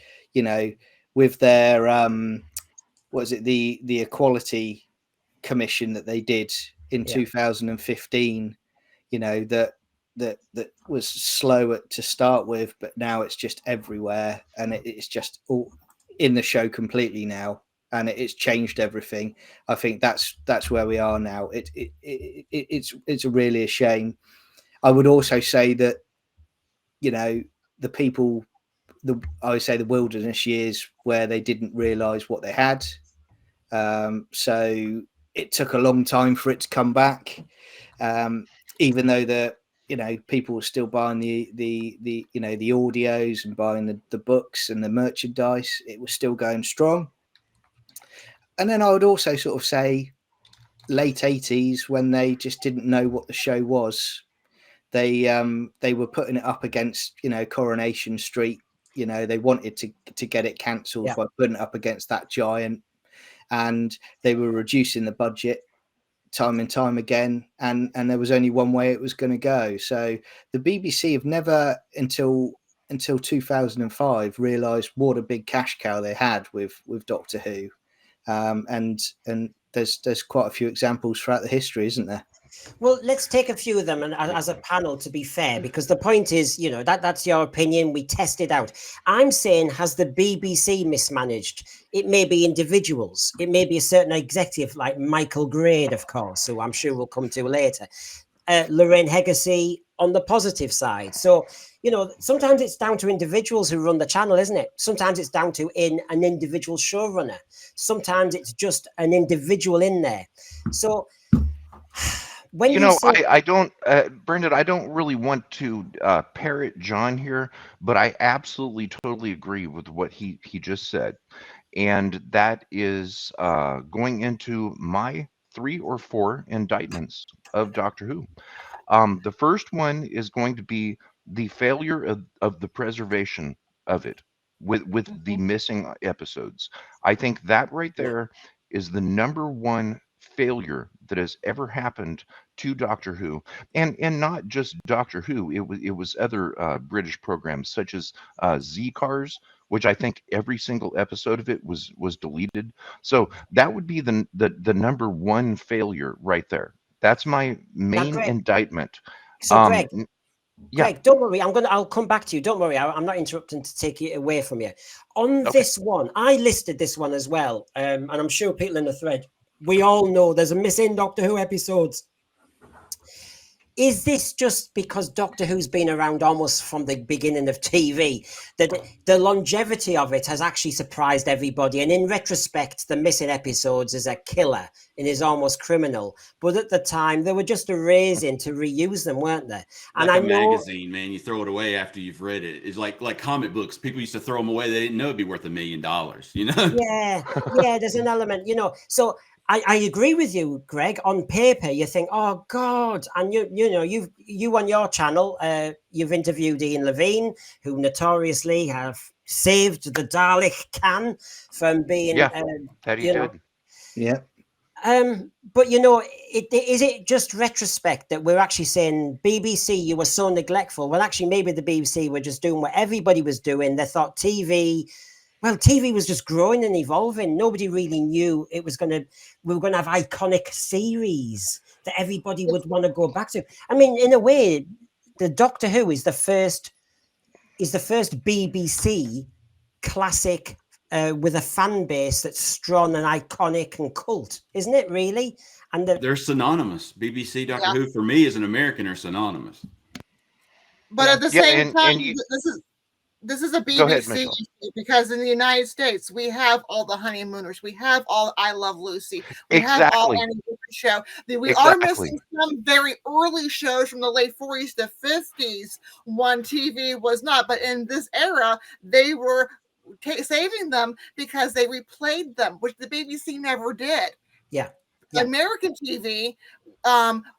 with their the Equality Commission that they did in 2015, that was slow to start with, but now it's just everywhere, and it's just all in the show completely now, and it's changed everything. I think that's where we are now. It's really a shame. I would also say that, the people, I would say the wilderness years where they didn't realize what they had. So it took a long time for it to come back. Even though people were still buying the audios and buying the books and the merchandise, it was still going strong. And then I would also sort of say late 80s, when they just didn't know what the show was. They were putting it up against, Coronation Street. They wanted to get it cancelled by putting it up against that giant, and they were reducing the budget time and time again, and there was only one way it was going to go. So the BBC have never until 2005 realised what a big cash cow they had with Doctor Who, and there's quite a few examples throughout the history, isn't there?
Well, let's take a few of them, and as a panel, to be fair, because the point is, you know, that's your opinion. We test it out. I'm saying, has the BBC mismanaged? It may be individuals. It may be a certain executive, like Michael Grade, of course, who I'm sure we'll come to later. Lorraine Heggessy on the positive side. So, you know, sometimes it's down to individuals who run the channel, isn't it? Sometimes it's down to an individual showrunner. Sometimes it's just an individual in there. So when
you know,
say,
I don't, Brendan, I don't really want to parrot John here, but I absolutely totally agree with what he just said. And that is going into my 3 or 4 indictments of Doctor Who. The first one is going to be the failure of the preservation of it with the missing episodes. I think that right there is the number one failure that has ever happened to Doctor Who, and not just Doctor Who. It was other British programs such as Z Cars, which I think every single episode of it was deleted. So that would be the number one failure right there. That's my main indictment.
So Greg,
yeah.
Greg, don't worry. I'll come back to you. Don't worry. I'm not interrupting to take it away from you. On this one, I listed this one as well, and I'm sure people in the thread, we all know there's a missing Doctor Who episodes. Is this just because Doctor Who's been around almost from the beginning of TV, that the longevity of it has actually surprised everybody? And in retrospect, the missing episodes is a killer and is almost criminal. But at the time, they were just a raising to reuse them, weren't they? And
like
I
a
know,
magazine, man, you throw it away after you've read it. It's like comic books. People used to throw them away. They didn't know it'd be worth $1 million, you know?
Yeah, there's an element, you know. So I agree with you, Greg. On paper, you think, oh God, and you know, you on your channel, you've interviewed Ian Levine, who notoriously have saved the Dalek can from being,
that he did.
Yeah.
But you know, is it just retrospect that we're actually saying, BBC, you were so neglectful? Well, actually, maybe the BBC were just doing what everybody was doing. They thought TV was just growing and evolving. Nobody really knew we were going to have iconic series that everybody would want to go back to. I mean, in a way, the Doctor Who is the first BBC classic with a fan base that's strong and iconic and cult, isn't it? Really, and
they're synonymous. BBC Doctor Who for me as an American are synonymous.
But at the same time, this is a BBC issue, because in the United States we have all the Honeymooners, we have all I Love Lucy, we have all Annie Griffith Show. We are missing some very early shows from the late 40s to 50s when TV was not. But in this era, they were saving them because they replayed them, which the BBC never did.
Yeah.
American TV,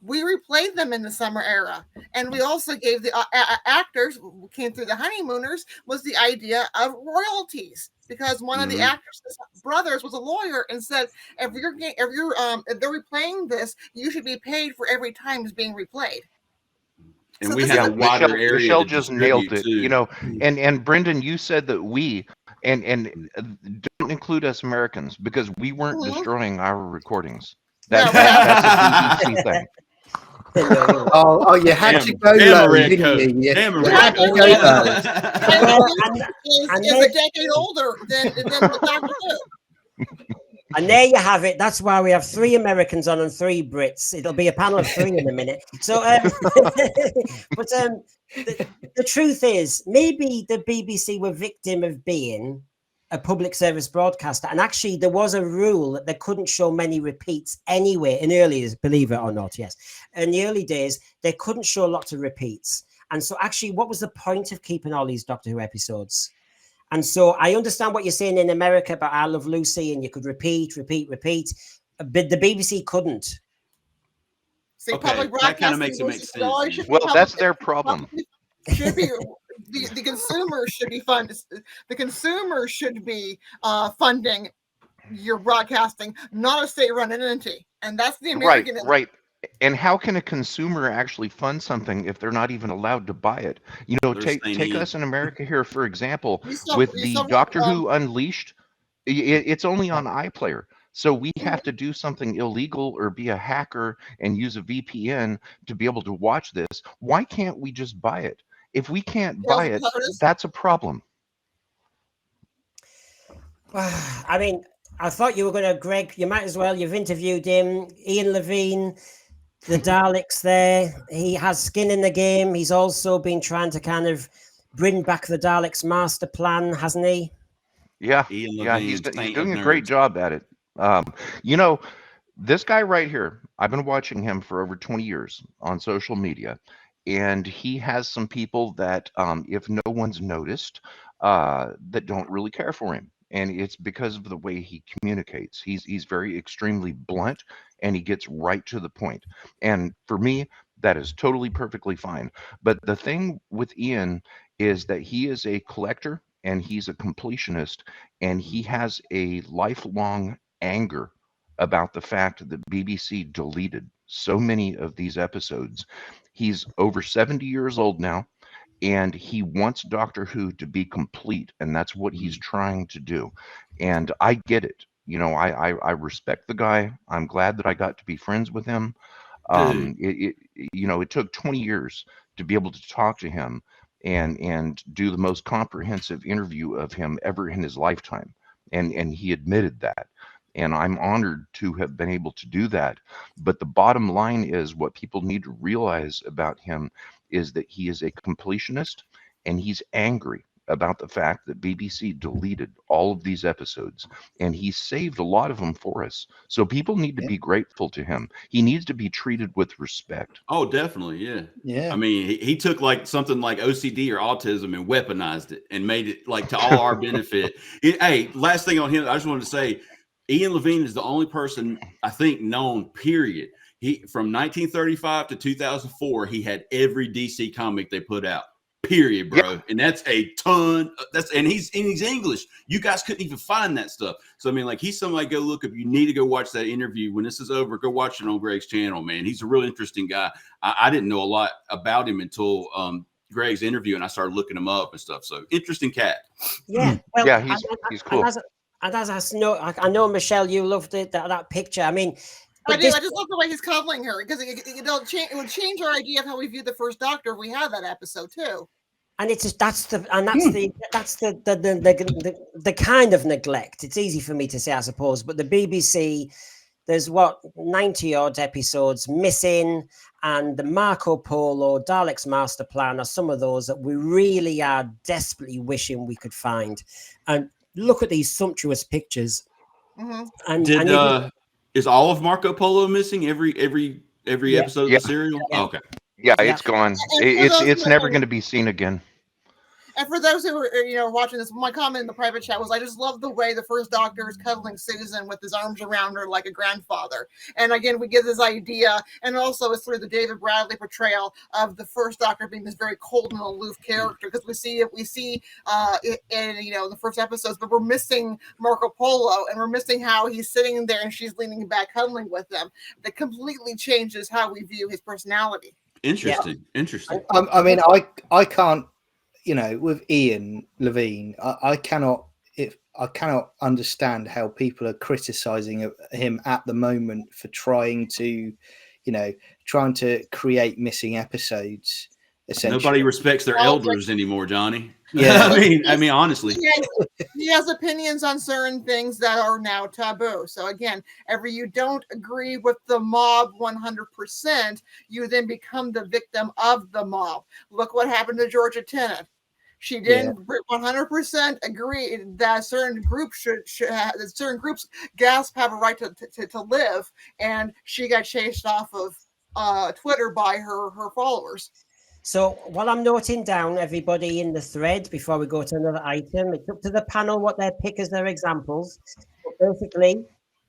we replayed them in the summer era, and we also gave the actors who came through the Honeymooners was the idea of royalties, because one of the actors' brothers was a lawyer and said, if they're replaying this, you should be paid for every time it's being replayed.
And so we have a wider area.
Michelle just nailed it, you know. And Brendan, you said that we and don't include us Americans, because we weren't destroying our recordings. That's a BBC thing.
Oh, you had to go low, didn't you?
You had to go low. And is a decade older than Doctor Who.
And there you have it. That's why we have 3 Americans on and 3 Brits. It'll be a panel of 3 in a minute. So, but the truth is, maybe the BBC were victim of being a public service broadcaster. And actually, there was a rule that they couldn't show many repeats anyway in early years, believe it or not. Yes. In the early days, they couldn't show lots of repeats. And so actually, what was the point of keeping all these Doctor Who episodes? And so I understand what you're saying in America about I Love Lucy, and you could repeat, but the BBC couldn't.
See, that kind of makes it make sense.
Well, that's their problem.
Should be the consumers should be funded. The consumers should be funding you're broadcasting, not a state-run entity, and that's the American.
Right. And how can a consumer actually fund something if they're not even allowed to buy it? You know, take us in America here, for example, with the Doctor Who Unleashed. It's only on iPlayer. So we have to do something illegal or be a hacker and use a VPN to be able to watch this. Why can't we just buy it? If we can't buy it, that's a problem.
I mean, I thought you were going to, Greg, you might as well. You've interviewed him. Ian Levine, the Daleks there. He has skin in the game. He's also been trying to kind of bring back the Daleks master plan, hasn't he?
Yeah, he's doing a great job at it. You know, this guy right here, I've been watching him for over 20 years on social media, and he has some people that, if no one's noticed, that don't really care for him. And it's because of the way he communicates. He's very extremely blunt, and he gets right to the point. And for me, that is totally perfectly fine. But the thing with Ian is that he is a collector and he's a completionist, and he has a lifelong anger about the fact that BBC deleted so many of these episodes. He's over 70 years old now, and he wants Doctor Who to be complete, and that's what he's trying to do. And I get it. You know, I respect the guy. I'm glad that I got to be friends with him. It took 20 years to be able to talk to him and do the most comprehensive interview of him ever in his lifetime. And he admitted that. And I'm honored to have been able to do that. But the bottom line is, what people need to realize about him is that he is a completionist, and he's angry about the fact that BBC deleted all of these episodes, and he saved a lot of them for us. So people need to be grateful to him. He needs to be treated with respect.
Oh, definitely. Yeah. I mean, he took like something like OCD or autism and weaponized it and made it like to all our benefit. Hey, last thing on him, I just wanted to say, Ian Levine is the only person I think known, period. He from 1935 to 2004, he had every DC comic they put out. Period, bro. Yep. And that's a ton. And he's English. You guys couldn't even find that stuff. So I mean, like, he's somebody go look up. You need to go watch that interview when this is over. Go watch it on Greg's channel, man. He's a real interesting guy. I didn't know a lot about him until Greg's interview, and I started looking him up and stuff. So interesting cat.
Yeah. Well,
yeah, he's cool.
And as I know, Michelle, you loved it, that picture. I mean,
I do. I just love the way he's cuddling her, because it would change our idea of how we view the first Doctor if we had that episode too.
And that's the kind of neglect. It's easy for me to say, I suppose, but the BBC, there's 90 odd episodes missing, and the Marco Polo, Daleks Master Plan are some of those that we really are desperately wishing we could find. And look at these sumptuous pictures.
Mm-hmm.
And is all of Marco Polo missing? Every episode of the serial?
Yeah. Okay. Yeah, it's gone. It's never going to be seen again.
And for those who are, watching this, my comment in the private chat was, I just love the way the first Doctor is cuddling Susan with his arms around her like a grandfather. And again, we get this idea, and also it's through the David Bradley portrayal of the first Doctor being this very cold and aloof character, because we see it in the first episodes, but we're missing Marco Polo, and we're missing how he's sitting there and she's leaning back cuddling with him. That completely changes how we view his personality.
Interesting.
I mean, I can't. With Ian Levine, I cannot understand how people are criticizing him at the moment for trying to create missing episodes. Essentially,
nobody respects their elders anymore, Johnny. Yeah, I mean, honestly,
he has opinions on certain things that are now taboo. So again, you don't agree with the mob 100%, you then become the victim of the mob. Look what happened to Georgia Tennant. She didn't 100% agree that certain groups certain groups gasp have a right to live, and she got chased off of Twitter by her followers.
So while I'm noting down everybody in the thread before we go to another item, it's up to the panel what they pick as their examples. But basically,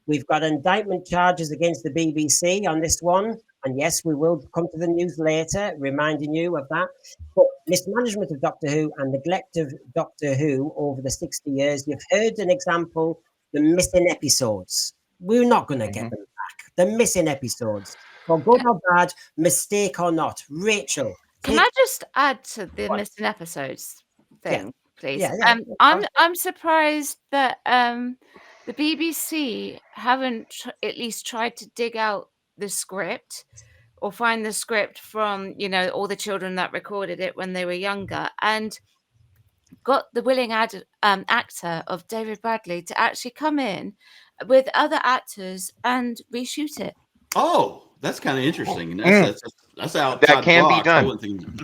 we've got indictment charges against the BBC on this one. And yes, we will come to the news later, reminding you of that. But mismanagement of Doctor Who and neglect of Doctor Who over the 60 years. You've heard an example the missing episodes. We're not going to get them back. The missing episodes. For good or bad, mistake or not. Rachel.
Can I just add to the missing episodes thing, please?
Yeah,
I'm surprised that the BBC haven't at least tried to dig out the script or find the script from, all the children that recorded it when they were younger, and got the willing actor of David Bradley to actually come in with other actors and reshoot it.
Oh, that's kind of interesting. That's outside
That can
the
be
box.
done.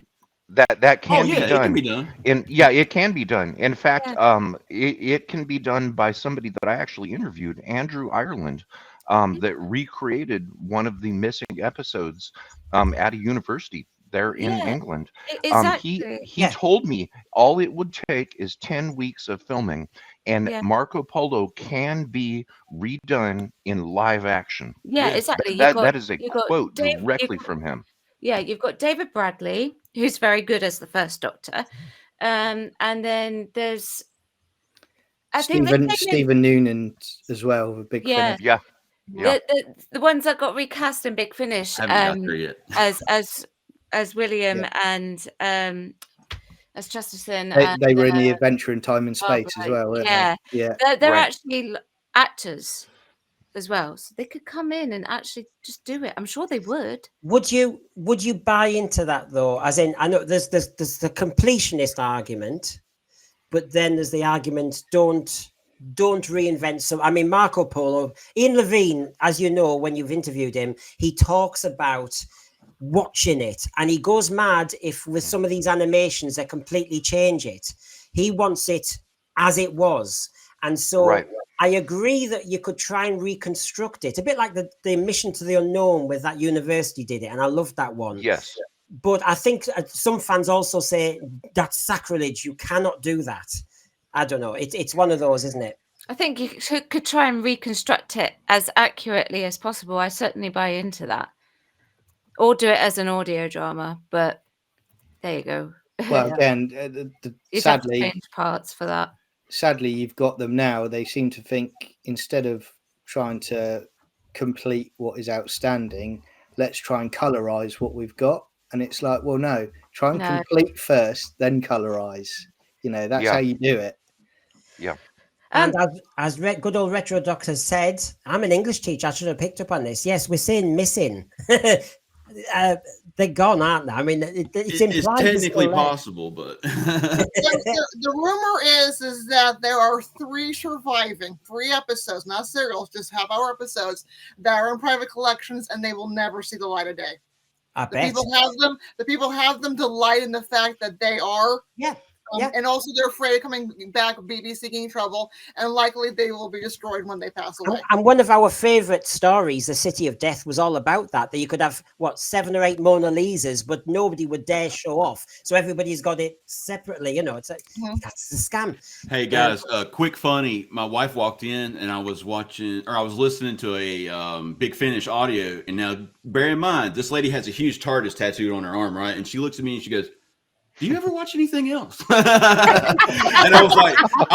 That can be done.
It can be done.
It can be done. In fact, it can be done by somebody that I actually interviewed, Andrew Ireland, that recreated one of the missing episodes at a university there in England.
Exactly.
He told me all it would take is 10 weeks of filming, and Marco Polo can be redone in live action.
Yeah, exactly.
That is a quote directly from him.
Yeah, you've got David Bradley, who's very good as the first Doctor, and then there's
Stephen Noonan as well with Big Finish.
Yeah.
The ones that got recast in Big Finish as William and as Chesterton.
They were in the Adventure in Time and Space as well, weren't they? Yeah.
They're actually actors as well, so they could come in and actually just do it. I'm sure they would.
Would you buy into that though? As in, I know there's the completionist argument, but then there's the argument don't reinvent some. I mean, Marco Polo, Ian Levine, as you know, when you've interviewed him, he talks about watching it and he goes mad if with some of these animations they completely change it. He wants it as it was, and so I agree that you could try and reconstruct it a bit like the Mission to the Unknown with that university did it, and I loved that one.
Yes,
but I think some fans also say that's sacrilege. You cannot do that. I don't know. It's one of those, isn't it?
I think you could try and reconstruct it as accurately as possible. I certainly buy into that. Or do it as an audio drama, but there you go.
Well, again, sadly,
have to change parts for that.
Sadly, you've got them now. They seem to think instead of trying to complete what is outstanding, let's try and colorize what we've got. And it's like, well, no, try and complete first, then colorize. That's how you do it.
Yeah.
And as good old Retro Doc has said, I'm an English teacher. I should have picked up on this. Yes, we're saying missing. They're gone, aren't they? I mean, it's
technically possible, but
the rumor is that there are 3 surviving, 3 episodes, not serials, just half-hour episodes that are in private collections, and they will never see the light of day. The people have them delight in the fact that they are. And also they're afraid of coming back, BBC getting in trouble, and likely they will be destroyed when they pass away.
And one of our favorite stories, The City of Death, was all about that you could have 7 or 8 Mona Lisas, but nobody would dare show off, so everybody's got it separately. It's that's the scam.
Hey guys, quick funny, my wife walked in and I was listening to a Big Finish audio, and now bear in mind this lady has a huge TARDIS tattooed on her arm, right? And she looks at me and she goes, do you ever watch anything else? And I'm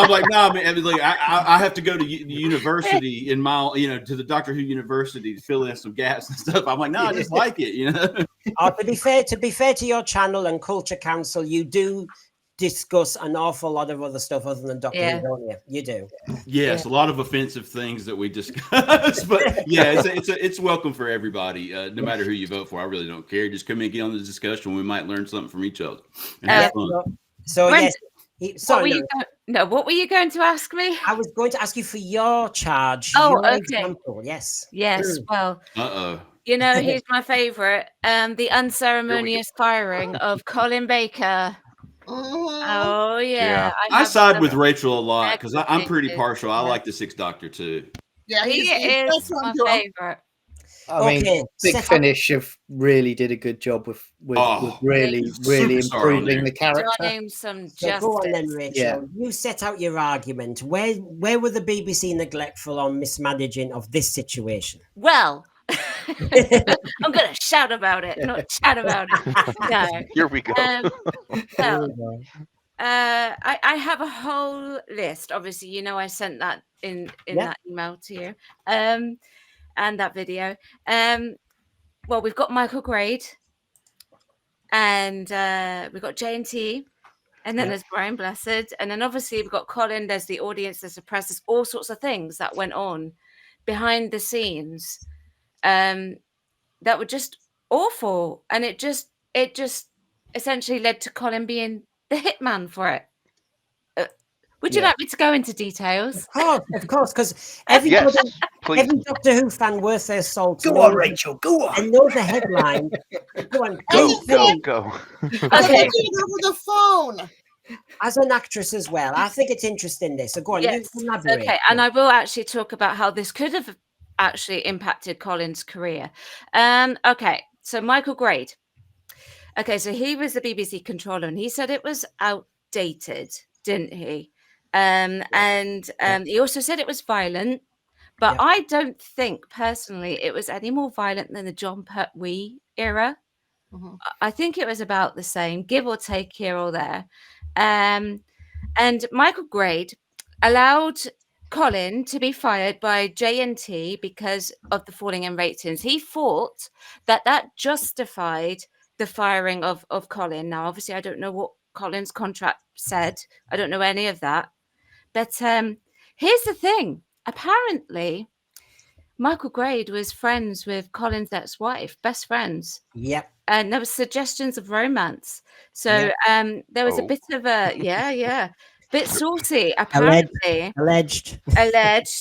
like, nah, man. I have to go to university to the Doctor Who University to fill in some gaps and stuff. I'm like, no, I just like it,
To be fair to your channel and Culture Council, you do discuss an awful lot of other stuff other than Doctor Who, don't you? You do.
Yes, a lot of offensive things that we discuss, but it's welcome for everybody, no matter who you vote for. I really don't care. Just come and get on the discussion. We might learn something from each other. And have fun.
What were you going to ask me?
I was going to ask you for your charge. Example. Yes.
Well. He's my favorite. The unceremonious firing of Colin Baker. Oh yeah.
I side with Rachel a lot because I'm pretty partial. I like the 6th Doctor too.
Yeah,
he is my favorite.
I mean, Big Finish have really did a good job with really improving the character.
Done some justice.
Go on then, Rachel. You set out your argument. Where were the BBC neglectful on mismanaging of this situation?
Well, I'm going to shout about it, not chat about it. No.
Here we go.
I have a whole list. Obviously, you know, I sent that in that email to you, and that video. Well, we've got Michael Grade, and we've got J&T, and then there's Brian Blessed, and then obviously we've got Colin. There's the audience, there's the press, there's all sorts of things that went on behind the scenes, that were just awful, and it just essentially led to Colin being the hitman for it. Would you like me to go into details?
Of course, because every Doctor Who fan worth their salt.
Go on, Rachel, go on.
And knows the headline. Go on,
go.
Okay.
Over the phone.
As an actress as well, I think it's interesting. This, so go on.
Yes.
You elaborate.
Okay, and I will actually talk about how this could have actually impacted Colin's career. Okay, so Michael Grade. Okay, so he was the BBC controller, and he said it was outdated, didn't he? And he also said it was violent, but I don't think personally it was any more violent than the John Pertwee era. I think it was about the same, give or take here or there. And Michael Grade allowed Colin to be fired by J&T because of the falling in ratings. He thought that justified the firing of Colin. Now, obviously, I don't know what Colin's contract said. I don't know any of that. But here's the thing. Apparently, Michael Grade was friends with Colin's ex-wife, best friends.
Yep.
And there were suggestions of romance. So there was a bit of a, bit saucy, apparently.
Alleged.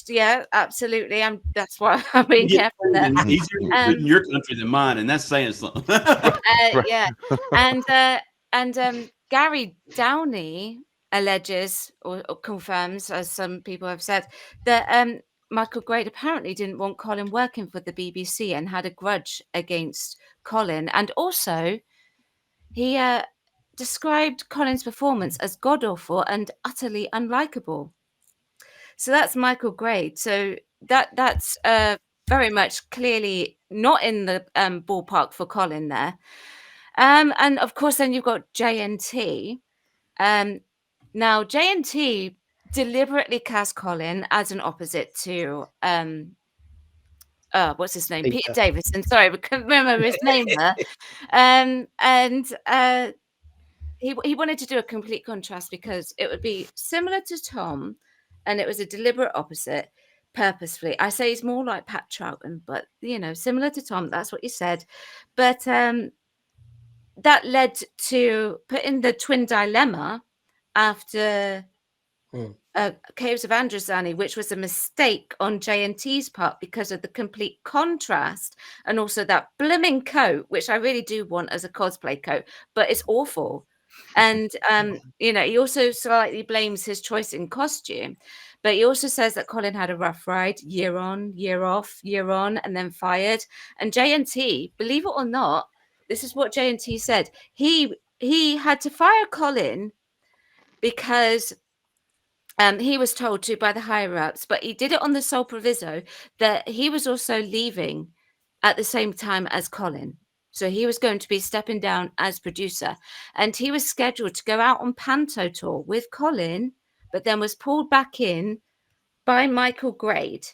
Yeah, absolutely. That's why I'm being careful there.
Easier in your country than mine, and that's saying something.
Yeah. And Gary Downey alleges or confirms, as some people have said, that Michael Grade apparently didn't want Colin working for the BBC and had a grudge against Colin. And also, he described Colin's performance as god-awful and utterly unlikable. So that's Michael Grade. So that's very much clearly not in the ballpark for Colin there. And of course, then you've got J&T. Now, J&T deliberately cast Colin as an opposite to what's his name? Peter Davison. Sorry, I couldn't remember his name there. He wanted to do a complete contrast because it would be similar to Tom, and it was a deliberate opposite, purposefully. I say he's more like Pat Troughton, but similar to Tom. That's what you said, but that led to putting the twin dilemma after Caves of Androzani, which was a mistake on J&T's part because of the complete contrast and also that blooming coat, which I really do want as a cosplay coat, but it's awful. And he also slightly blames his choice in costume, but he also says that Colin had a rough ride, year on, year off, year on, and then fired. And J&T, believe it or not, this is what J&T said. He had to fire Colin because he was told to by the higher-ups, but he did it on the sole proviso that he was also leaving at the same time as Colin. So he was going to be stepping down as producer, and he was scheduled to go out on Panto tour with Colin, but then was pulled back in by Michael Grade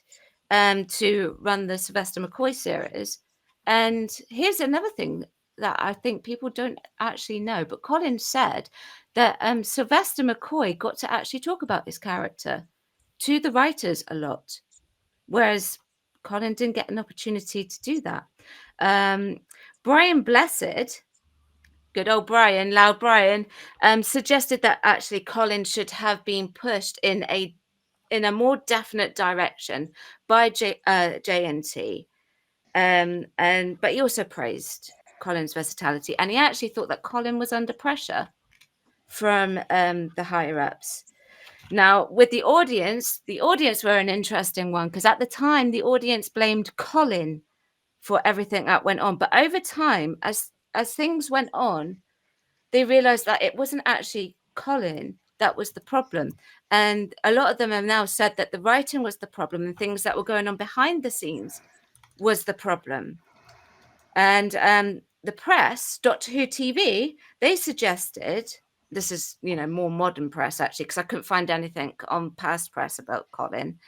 to run the Sylvester McCoy series. And here's another thing that I think people don't actually know, but Colin said that Sylvester McCoy got to actually talk about this character to the writers a lot, whereas Colin didn't get an opportunity to do that. Brian Blessed, good old Brian, loud Brian, suggested that actually Colin should have been pushed in a more definite direction by J&T, but he also praised Colin's versatility, and he actually thought that Colin was under pressure from the higher ups. Now, with the audience were an interesting one because at the time the audience blamed Colin for everything that went on, but over time, as things went on, they realized that it wasn't actually Colin that was the problem, and a lot of them have now said that the writing was the problem and things that were going on behind the scenes was the problem. And the press, Doctor Who TV, they suggested this is, more modern press actually, because I couldn't find anything on past press about Colin,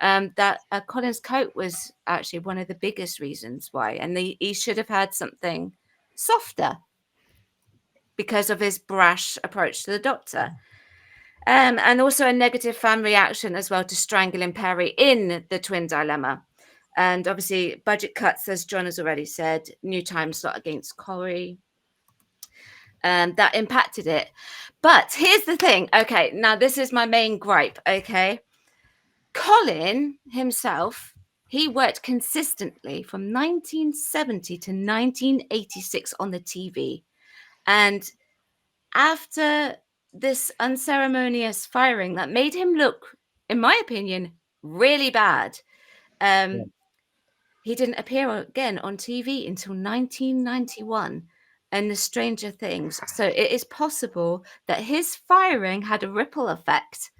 that Colin's coat was actually one of the biggest reasons why, and he should have had something softer because of his brash approach to the Doctor. And also a negative fan reaction as well to strangling Perry in the twin dilemma. And obviously budget cuts, as John has already said, new time slot against Corey. That impacted it. But here's the thing. Okay, now this is my main gripe. Okay. Colin himself, he worked consistently from 1970 to 1986 on the TV. And after this unceremonious firing that made him look, in my opinion, really bad, he didn't appear again on TV until 1991 and The Stranger Things. So it is possible that his firing had a ripple effect.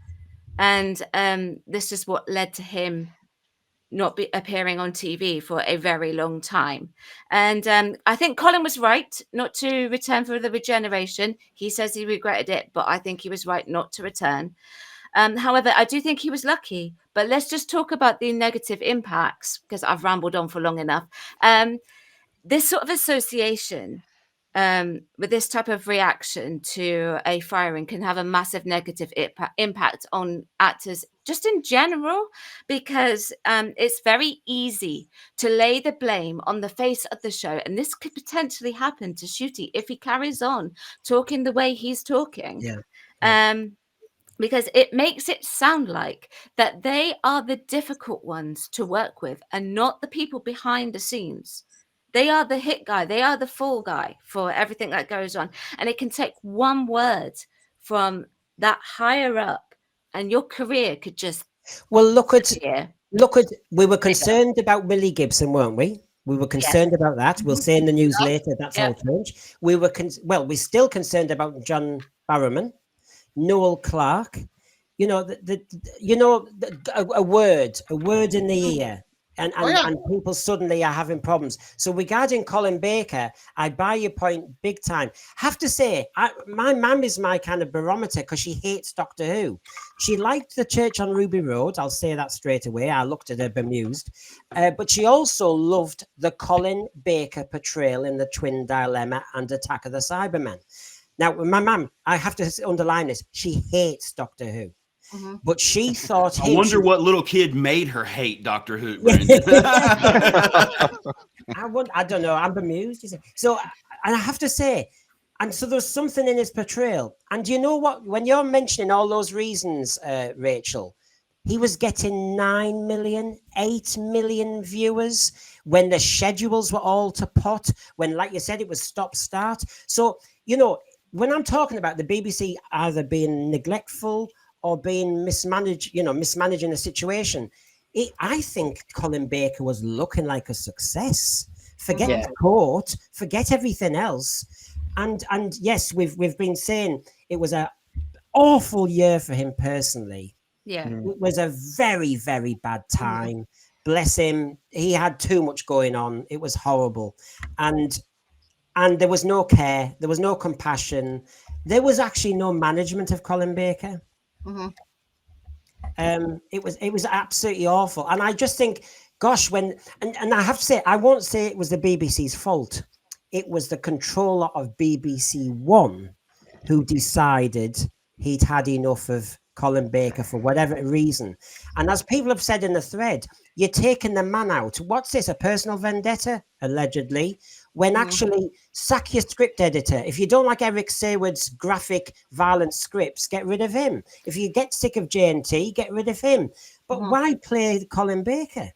And this is what led to him not appearing on TV for a very long time. And I think Colin was right not to return for the regeneration. He says he regretted it, but I think he was right not to return. However, I do think he was lucky. But let's just talk about the negative impacts, because I've rambled on for long enough. This sort of association with this type of reaction to a firing can have a massive negative impact on actors just in general, because it's very easy to lay the blame on the face of the show. And this could potentially happen to Ncuti if he carries on talking the way he's talking. Because it makes it sound like that they are the difficult ones to work with and not the people behind the scenes. They are the hit guy. They are the fall guy for everything that goes on. And it can take one word from that higher up and your career could just...
Well, look at, we were concerned about Willie Gibson, weren't we? We were concerned about that. We'll say in the news later, that's all changed. We were, we're still concerned about John Barrowman, Noel Clarke, a word in the ear. And people suddenly are having problems. So regarding Colin Baker, I buy your point big time. Have to say, my mum is my kind of barometer because she hates Doctor Who. She liked the Church on Ruby Road. I'll say that straight away. I looked at her bemused. But she also loved the Colin Baker portrayal in the Twin Dilemma and Attack of the Cybermen. Now, my mum, I have to underline this, she hates Doctor Who. But she thought
I wonder what little kid made her hate Doctor Who, Brendan.
I don't know. I'm bemused. So, and I have to say, and so there's something in his portrayal. And you know what? When you're mentioning all those reasons, Rachel, he was getting 9 million, 8 million viewers when the schedules were all to pot, when, like you said, it was stop-start. So, when I'm talking about the BBC either being neglectful or being mismanaging a situation, I think Colin Baker was looking like a success. Forget the court, forget everything else. And yes, we've been saying it was an awful year for him personally.
Yeah.
It was a very, very bad time. Bless him. He had too much going on. It was horrible. And there was no care. There was no compassion. There was actually no management of Colin Baker. It was absolutely awful. And I just think, gosh, and I have to say, I won't say it was the BBC's fault. It was the controller of BBC One who decided he'd had enough of Colin Baker for whatever reason. And as people have said in the thread, you're taking the man out. What's this, a personal vendetta, allegedly? When actually, sack your script editor. If you don't like Eric Saywood's graphic, violent scripts, get rid of him. If you get sick of J&T, get rid of him. But why play Colin Baker?